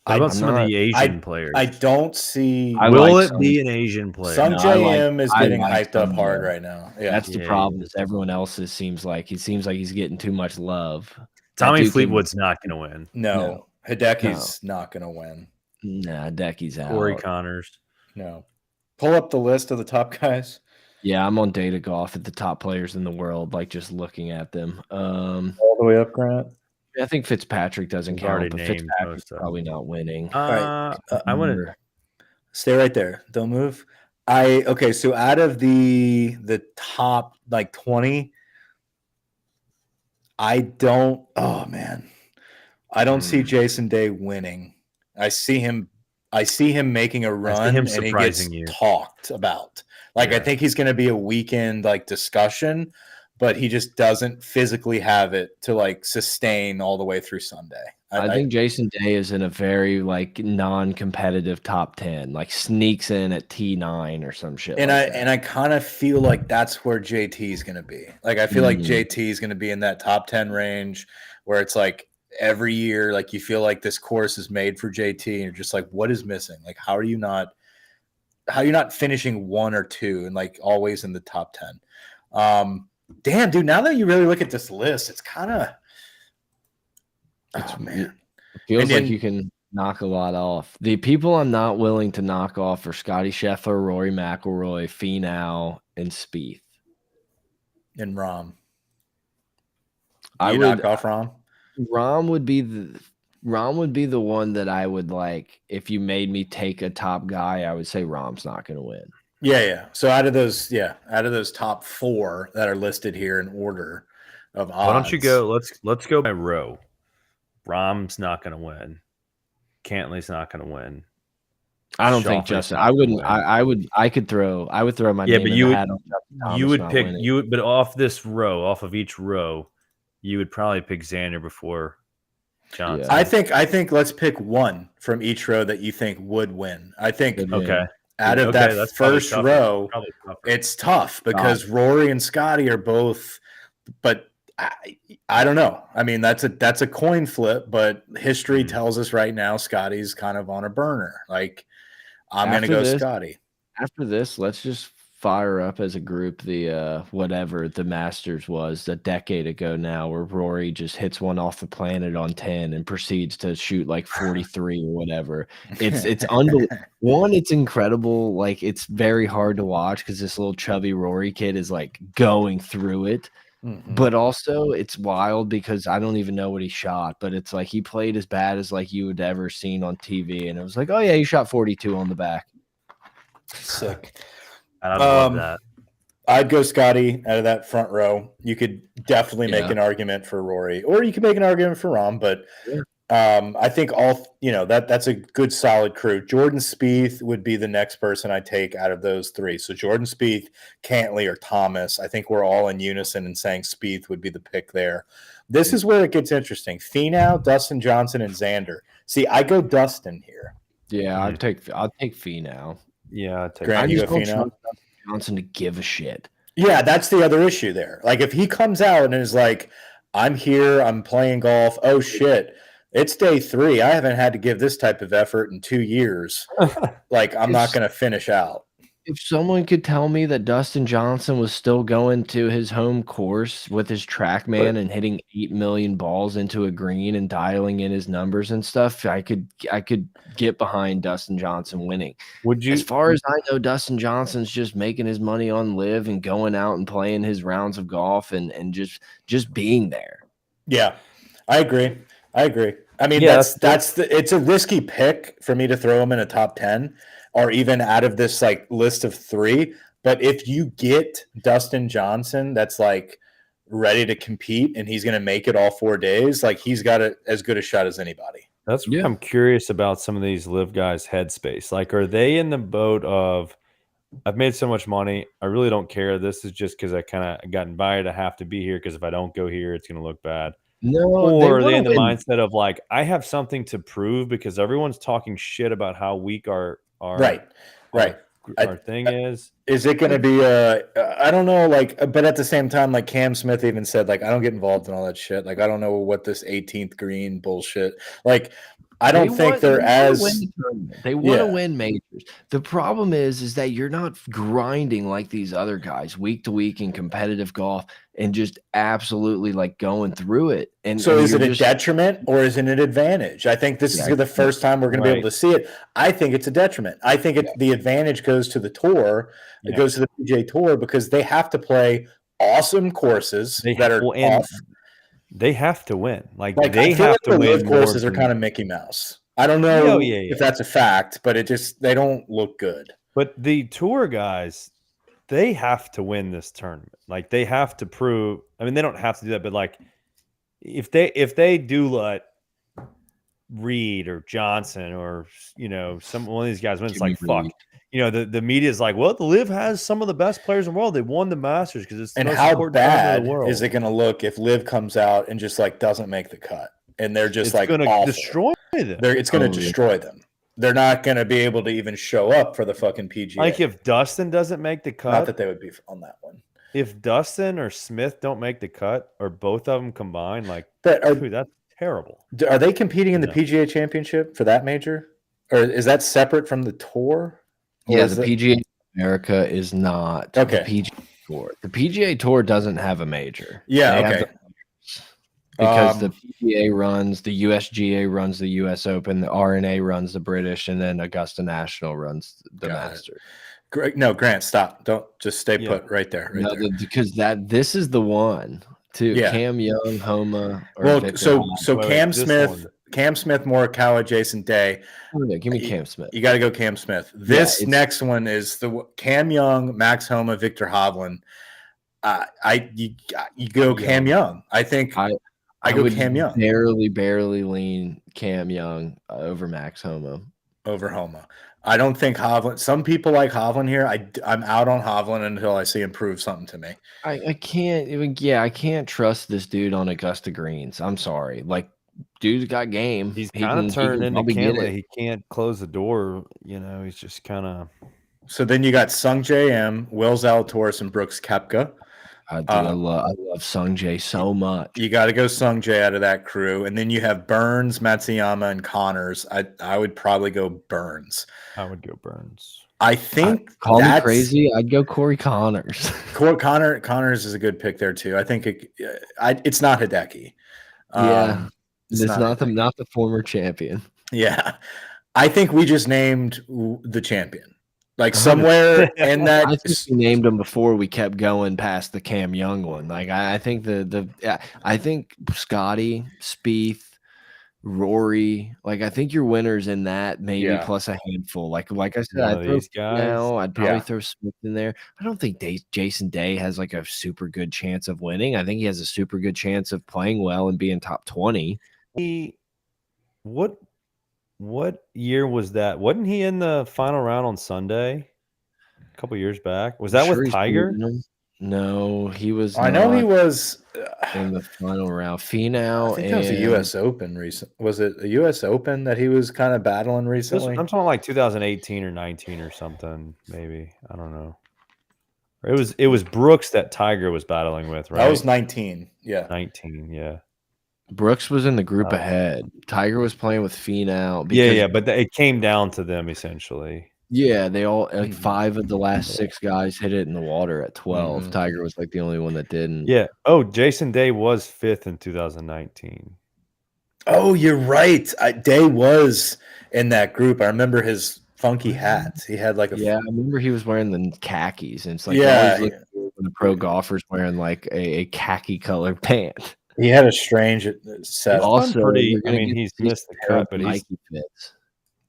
How about some of the Asian players? I don't see. Will it be an Asian player? Sung JM is getting hyped up hard right now. Yeah, that's the problem. Is everyone else seems like he's getting too much love. Tommy Fleetwood's not going to win. No. Hideki's not going to win. Nah, Hideki's out. Corey Connors. No. Pull up the list of the top guys. Yeah, I'm on Data Golf at the top players in the world, like just looking at them. All the way up, Grant. I think Fitzpatrick doesn't count, but Fitzpatrick's probably not winning. I want to stay right there. Don't move. So out of the top like 20, I don't see Jason Day winning. I see him making a run and he gets talked about. Like, I think he's going to be a weekend like discussion, but he just doesn't physically have it to like sustain all the way through Sunday. I think Jason Day is in a very like non-competitive top 10, like sneaks in at T9 or some shit. And I kind of feel like that's where JT is going to be. Like, I feel like JT is going to be in that top 10 range where it's like every year, like you feel like this course is made for JT and you're just like, what is missing? Like, how are you not finishing 1 or 2 and like always in the top 10? Damn, dude, now that you really look at this list, it's kind of man. It feels like you can knock a lot off. The people I'm not willing to knock off are Scotty Scheffler, Rory McIlroy, Finau, and Spieth. And Rahm. I would knock off Rahm? Rahm would be the one that I would like. If you made me take a top guy, I would say Rahm's not going to win. Yeah. So out of those top 4 that are listed here in order of odds. Why don't you go? Let's go by row. Rahm's not going to win. Cantlay's not going to win. I don't think Justin. I wouldn't. I would throw my name in the hat on Justin Thomas. You would pick but off this row, off of each row, you would probably pick Xander before Johnson. Yeah. I think let's pick one from each row that you think would win. I think out of that first row, it's tough because Rory and Scotty are both, but I don't know. I mean, that's a coin flip, but history tells us right now Scotty's kind of on a burner. Like, I'm going to go Scotty. After this, let's just fire up as a group the whatever the Masters was a decade ago now, where Rory just hits one off the planet on 10 and proceeds to shoot like 43 or whatever. It's unbelievable. One, it's incredible. Like, it's very hard to watch because this little chubby Rory kid is like going through it. But also, it's wild because I don't even know what he shot, but it's like he played as bad as like you would ever seen on TV, and it was like, oh yeah, he shot 42 on the back. Sick. I love that. I'd go Scotty out of that front row. You could definitely make an argument for Rory, or you could make an argument for Rahm, but I think that's a good solid crew. Jordan Spieth would be the next person I take out of those three. So Jordan Spieth, Cantley, or Thomas. I think we're all in unison in saying Spieth would be the pick there. This is where it gets interesting. Finau, Dustin Johnson, and Xander. See, I go Dustin here. Yeah, I'll take Finau. Yeah, I'd take Grant, you go Finau. Johnson to give a shit. Yeah, that's the other issue there. Like if he comes out and is like, I'm here, I'm playing golf. Oh shit. It's day 3. I haven't had to give this type of effort in 2 years. Like, I'm not going to finish out. If someone could tell me that Dustin Johnson was still going to his home course with his TrackMan and hitting 8 million balls into a green and dialing in his numbers and stuff, I could get behind Dustin Johnson winning. Would you? As far as I know, Dustin Johnson's just making his money on live and going out and playing his rounds of golf and just being there. Yeah, I agree. I mean, it's a risky pick for me to throw him in a top 10 or even out of this like list of 3. But if you get Dustin Johnson, that's like ready to compete and he's going to make it all 4 days, like he's got as good a shot as anybody. That's what I'm curious about some of these live guys' headspace. Like, are they in the boat of, I've made so much money, I really don't care. This is just because I kind of got invited. I have to be here because if I don't go here, it's going to look bad. No, or are they in the mindset of like, I have something to prove because everyone's talking shit about how weak our thing is. Is it going to be I don't know, like, but at the same time, like Cam Smith even said, like, I don't get involved in all that shit. Like, I don't know what this 18th green bullshit. Like, I don't think they want to win majors. The problem is that you're not grinding like these other guys week to week in competitive golf and just absolutely like going through it. And so is it a detriment or is it an advantage? I think this is the first time we're going to be able to see it. I think it's a detriment. I think the advantage goes to the tour. It goes to the PGA Tour because they have to play awesome courses that are off. They have to win. Like they have to win. Courses are kind of Mickey Mouse. I don't know if that's a fact, but they don't look good. But the tour guys, they have to win this tournament. Like they have to prove. I mean, they don't have to do that, but like if they do let Reed or Johnson or one of these guys win, it's like fuck. The media is like, well, the Live has some of the best players in the world. They won the Masters because it's the most important tournament in the world. Is it going to look if Live comes out and just like doesn't make the cut and they're just going to destroy them? It's going to destroy them. They're not going to be able to even show up for the fucking PGA. Like if Dustin doesn't make the cut, not that they would be on that one. If Dustin or Smith don't make the cut, or both of them combined, like that's terrible. Are they competing in the PGA Championship for that major, or is that separate from the tour? Yeah, the PGA America is not the PGA Tour. The PGA Tour doesn't have a major. Yeah, because the PGA runs, the USGA runs the US Open, the RNA runs the British, and then Augusta National runs the Masters. Great. No, Grant, stop. Don't just stay put right there. Because this is the one too. Yeah. Cam Young, Homa. So Cam Smith. Cam Smith, Morikawa, Jason Day. Give me Cam Smith. You got to go Cam Smith. This next one is the Cam Young, Max Homa, Victor Hovland. You go Cam Young. I think I go Cam Young. Barely lean Cam Young over Max Homa. Over Homa. I don't think Hovland. Some people like Hovland here. I'm out on Hovland until I see him prove something to me. I can't trust this dude on Augusta greens. I'm sorry. Like, dude's got game. He's kind of turned into Cantley. He can't close the door. He's just kind of. So then you got Sung J M, Will Zalatoris, and Brooks Koepka. I love Sung J so much. You got to go Sung J out of that crew, and then you have Burns, Matsuyama, and Connors. I would probably go Burns. I would go Burns. I think call me crazy. I'd go Corey Connors. Connors is a good pick there too. I think it's not Hideki. It's not the former champion. Yeah, I think we just named the champion. Like somewhere in that. I think we named him before we kept going past the Cam Young one. Like I think I think Scotty, Spieth, Rory, like I think your winners in that maybe plus a handful. Like I said, I'd throw these guys. now. I'd probably throw Smith in there. I don't think Jason Day has like a super good chance of winning. I think he has a super good chance of playing well and being top 20. What year was that? Wasn't he in the final round on Sunday a couple years back? Was that with Tiger? No, he was. I know he was in the final round. Finau. I think that was a U.S. Open recent. Was it a U.S. Open that he was kind of battling recently? I'm talking like 2018 or 19 or something. Maybe, I don't know. It was Brooks that Tiger was battling with, right? That was 19. Yeah, 19. Yeah. Brooks was in the group ahead. Tiger was playing with Finau. Yeah, but it came down to them essentially. Yeah, they all like 5 of the last 6 guys hit it in the water at 12. Tiger was like the only one that didn't. Yeah. Oh, Jason Day was 5th in 2019. Oh, you're right. Day was in that group. I remember his funky hats. He had like I remember he was wearing the khakis, and it's like always when the pro golfer's wearing like a khaki colored pant. He had a strange set. Also, he's missed the cut, but Nike fits.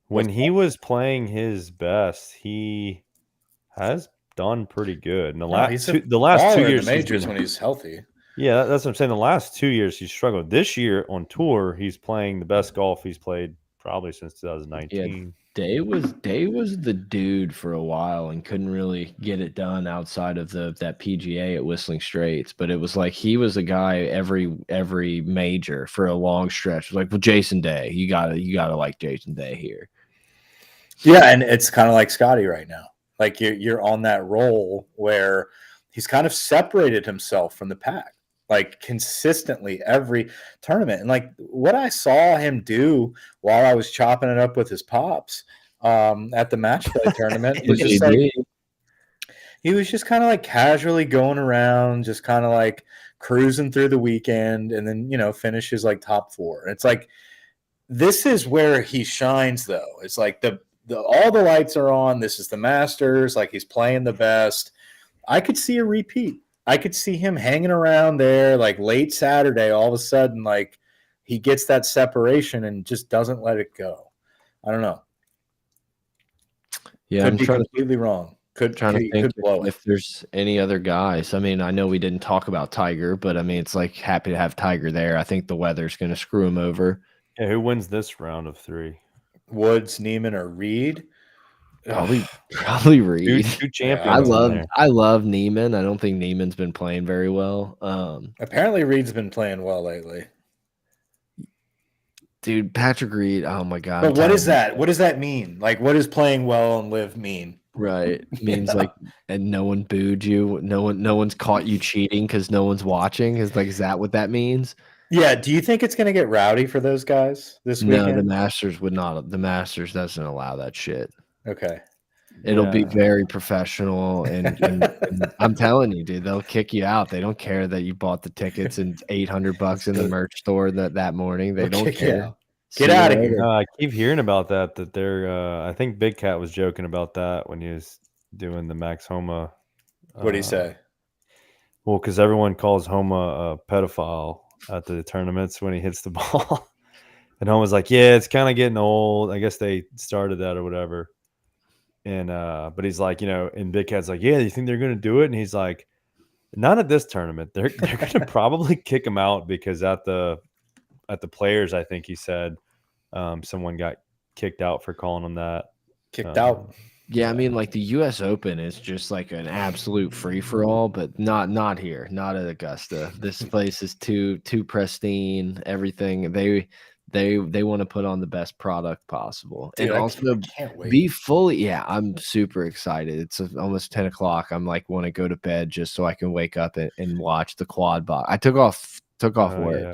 When he was playing his best, he has done pretty good. In the last 2 years, majors when he's healthy. Yeah, that's what I'm saying. The last 2 years, he's struggled. This year on tour, he's playing the best golf he's played probably since 2019. Yeah, Day was the dude for a while and couldn't really get it done outside of that PGA at Whistling Straits. But it was like he was a guy every major for a long stretch. It was like, well, Jason Day, you gotta like Jason Day here. Yeah, and it's kind of like Scotty right now. Like you're on that roll where he's kind of separated himself from the pack, like consistently every tournament. And like what I saw him do while I was chopping it up with his pops at the match play tournament was just like he was just kind of like casually going around, just kind of like cruising through the weekend, and then finishes like top 4. And it's like this is where he shines, though. It's like all the lights are on. This is the Masters. Like he's playing the best. I could see a repeat. I could see him hanging around there like late Saturday. All of a sudden, like he gets that separation and just doesn't let it go. I don't know. Yeah, I'm completely wrong. Could think if there's any other guys. I mean, I know we didn't talk about Tiger, but I mean, it's like happy to have Tiger there. I think the weather's going to screw him over. Yeah, who wins this round of 3? Woods, Neiman, or Reed? Probably Reed. Two champions. I love Neiman. I don't think Neiman's been playing very well. Apparently Reed's been playing well lately. Dude, Patrick Reed. Oh my God. But what is that? What does that mean? Like, what does playing well and live mean? Right. It means like, and no one booed you. No one's caught you cheating because no one's watching. Is that what that means? Yeah. Do you think it's going to get rowdy for those guys this weekend? No, the Masters would not. The Masters doesn't allow that shit. Okay. It'll be very professional, and I'm telling you, dude, they'll kick you out. They don't care that you bought the tickets and $800 in the merch store that morning. They don't care. Get out of here. I keep hearing about that they're I think Big Cat was joking about that when he was doing the Max Homa. What did he say? Well, because everyone calls Homa a pedophile at the tournaments when he hits the ball. And Homa's like, yeah, it's kind of getting old. I guess they started that or whatever. And but he's like, and Big Cat's like, yeah, you think they're gonna do it? And he's like, not at this tournament. They're gonna probably kick him out because at the Players, I think he said someone got kicked out for calling him that. Kicked out. Yeah, I mean, like the U.S. Open is just like an absolute free for all, but not here, not at Augusta. This place is too pristine. Everything they want to put on the best product possible. Dude, and also be fully. Yeah, I'm super excited. It's almost 10 o'clock. I'm like, want to go to bed just so I can wake up and watch the quad box. I took off work. Yeah.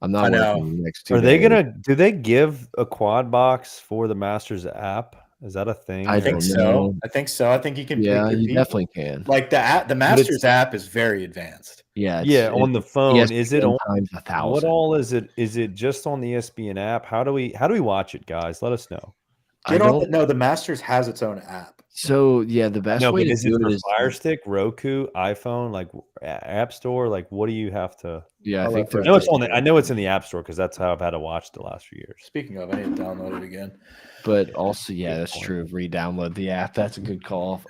I'm not working the next 2 days. Do they give a quad box for the Masters app? Is that a thing? I think so. I think so. I think you can. Yeah, you definitely can. Like the Masters app is very advanced. Yeah, on the phone. Is it on times 1,000? What all is it? Is it just on the ESPN app? How do we watch it, guys? Let us know. No, the Masters has its own app. So yeah, the best way to is it do for it is Fire Stick, Roku, iPhone, like App Store? Like, what do you have to? Yeah, I think I know it's on. I know it's in the App Store because that's how I've had to watch the last few years. Speaking of, I need to download it again. But also, yeah, that's true. Re-download the app. That's a good call.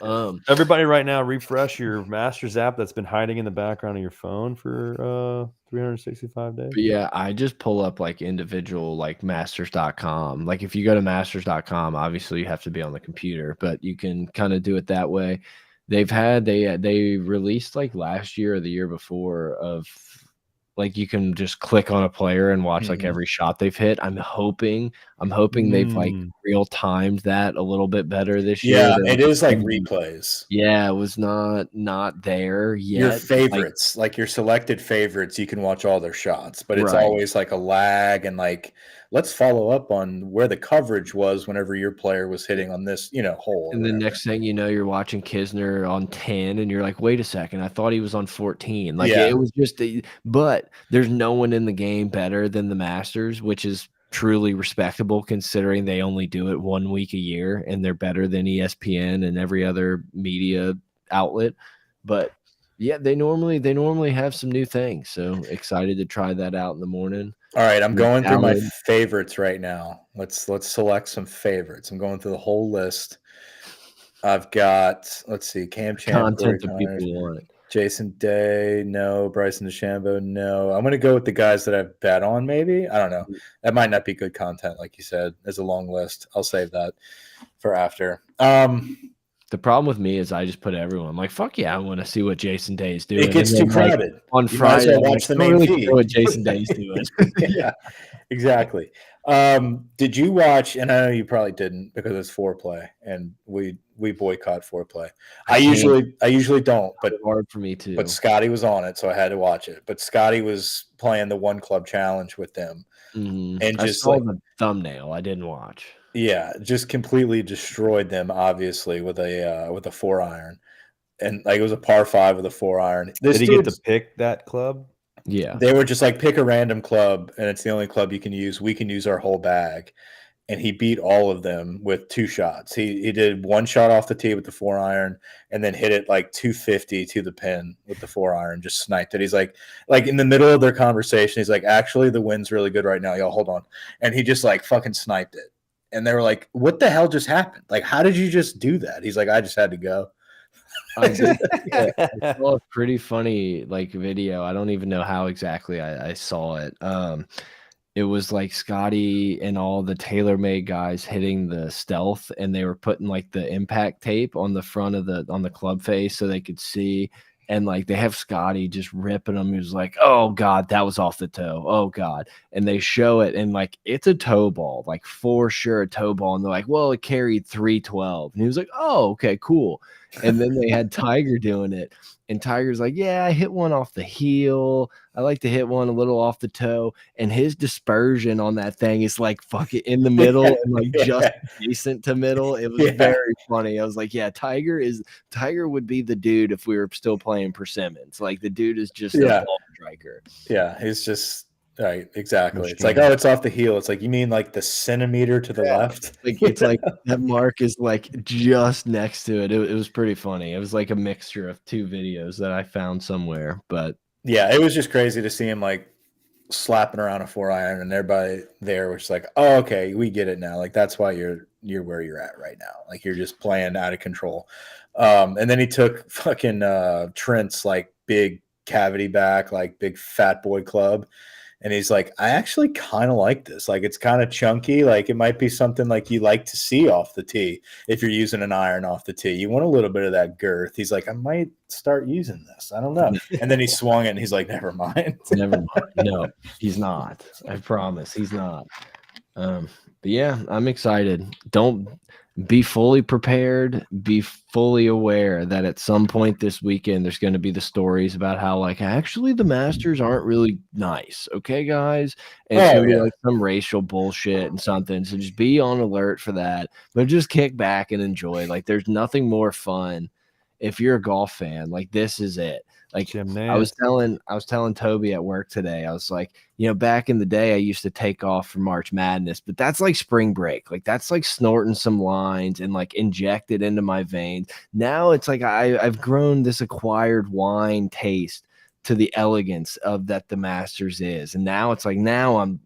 Everybody, right now, refresh your Masters app that's been hiding in the background of your phone for 365 days. But yeah, I just pull up like individual like masters.com. Like if you go to masters.com, obviously you have to be on the computer, but you can kind of do it that way. They released like last year or the year before of like you can just click on a player and watch like every shot they've hit. I'm hoping they've like real timed that a little bit better this year. Yeah, it is like replays. Yeah, it was not there yet. Your favorites, like your selected favorites, you can watch all their shots, but it's always like a lag and like let's follow up on where the coverage was whenever your player was hitting on this, hole. And the next thing you know, you're watching Kisner on 10 and you're like, wait a second, I thought he was on 14. Like it was just but there's no one in the game better than the Masters, which is truly respectable considering they only do it 1 week a year and they're better than ESPN and every other media outlet. But yeah, they normally have some new things. So excited to try that out in the morning. All right, I'm going through my favorites right now. Let's select some favorites. I'm going through the whole list. I've got, let's see, Cam Champ, content that people want. Jason Day, no. Bryson DeChambeau, no. I'm going to go with the guys that I've bet on, maybe. I don't know. That might not be good content, like you said. There's a long list. I'll save that for after. The problem with me is I just put everyone. I'm like, fuck yeah, I want to see what Jason Day is doing. It gets too crowded. Like, on Friday, watch the main feed. What Jason Day is doing. Yeah, exactly. Did you watch? And I know you probably didn't because it's foreplay, and we boycott foreplay. I usually don't, but it's hard for me too. But Scotty was on it, so I had to watch it. But Scotty was playing the One Club Challenge with them, and I saw the thumbnail. I didn't watch. Yeah, just completely destroyed them, obviously, with a 4-iron, and like it was a par 5 with a 4-iron. Did he get to pick that club? Yeah, they were just like pick a random club, and it's the only club you can use. We can use our whole bag, and he beat all of them with 2 shots. He did 1 shot off the tee with the 4-iron, and then hit it like 250 to the pin with the 4-iron. Just sniped it. He's like in the middle of their conversation, he's like, actually, the wind's really good right now, y'all. Hold on, and he just like fucking sniped it. And they were like, what the hell just happened? Like, how did you just do that? He's like, I just had to go. I saw a pretty funny like video. I don't even know how exactly I saw it. It was like Scotty and all the TaylorMade guys hitting the stealth, and they were putting like the impact tape on the front of the club face so they could see. And like they have Scotty just ripping them. He was like, oh God, that was off the toe. Oh God. And they show it and like it's a toe ball, like for sure a toe ball. And they're like, well, it carried 312. And he was like, oh, okay, cool. And then they had Tiger doing it. And Tiger's like, yeah, I hit one off the heel. I like to hit one a little off the toe. And his dispersion on that thing is like fucking in the middle and like just adjacent to middle. It was very funny. I was like, yeah, Tiger would be the dude if we were still playing persimmons. Like the dude is just a ball striker. Yeah, he's just right, exactly. It's like, oh, it's off the heel. It's like, you mean like the centimeter to the left? Like it's like that mark is like just next to it. It was pretty funny. It was like a mixture of 2 videos that I found somewhere. But yeah, it was just crazy to see him like slapping around a 4-iron, and everybody there was like, oh, okay, we get it now. Like that's why you're where you're at right now. Like you're just playing out of control. And then he took fucking Trent's like big cavity back, like big fat boy club. And he's like, I actually kind of like this. Like, it's kind of chunky. Like, it might be something like you like to see off the tee if you're using an iron off the tee. You want a little bit of that girth. He's like, I might start using this. I don't know. And then he swung it, and he's like, never mind. Never mind. No, he's not. I promise he's not. But yeah, I'm excited. Don't be fully prepared, be fully aware that at some point this weekend there's going to be the stories about how like actually the Masters aren't really nice, okay guys, and it's gonna be like some racial bullshit and something. So just be on alert for that, but just kick back and enjoy. Like there's nothing more fun if you're a golf fan. Like this is it. Like Jim I was Nance. telling Toby at work today, I was like, back in the day, I used to take off for March Madness, but that's like spring break. Like that's like snorting some lines and like inject it into my veins. Now it's like I've grown this acquired wine taste to the elegance of that the Masters is, and now it's like I'm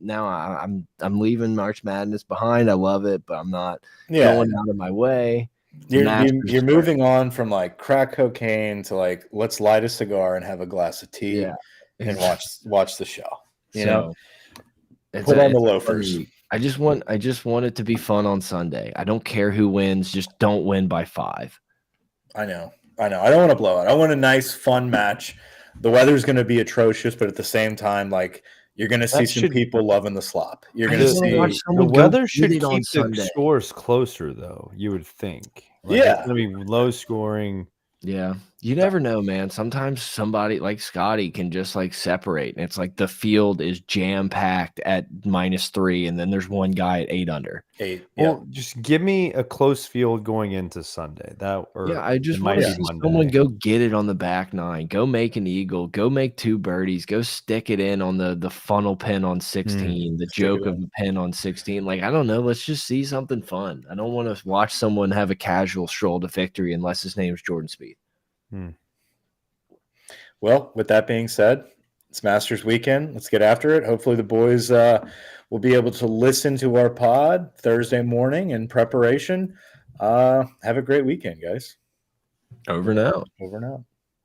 leaving March Madness behind. I love it, but I'm not going out of my way. You're moving on from like crack cocaine to like let's light a cigar and have a glass of tea and watch the show. You know, put on the loafers. I just want it to be fun on Sunday. I don't care who wins, just don't win by 5. I know. I don't want to blow it. I want a nice, fun match. The weather's going to be atrocious, but at the same time, like you're going to see some people loving the slop. You're going to see the weather should keep the scores closer, though. You would think. Like, it's going to be low scoring. Yeah, you never know, man. Sometimes somebody like Scotty can just like separate, and it's like the field is jam packed at -3, and then there's one guy at 8 under. 8. Well, just give me a close field going into Sunday. I just want to see someone go get it on the back 9, go make an eagle, go make 2 birdies, go stick it in on the funnel pin on 16, the joke of the pin on 16. Like I don't know, let's just see something fun. I don't want to watch someone have a casual stroll to victory unless his name's Jordan Spieth. Well, with that being said, it's Masters weekend. Let's get after it. Hopefully the boys will be able to listen to our pod Thursday morning in preparation. Have a great weekend, guys. Over and out. Over and out.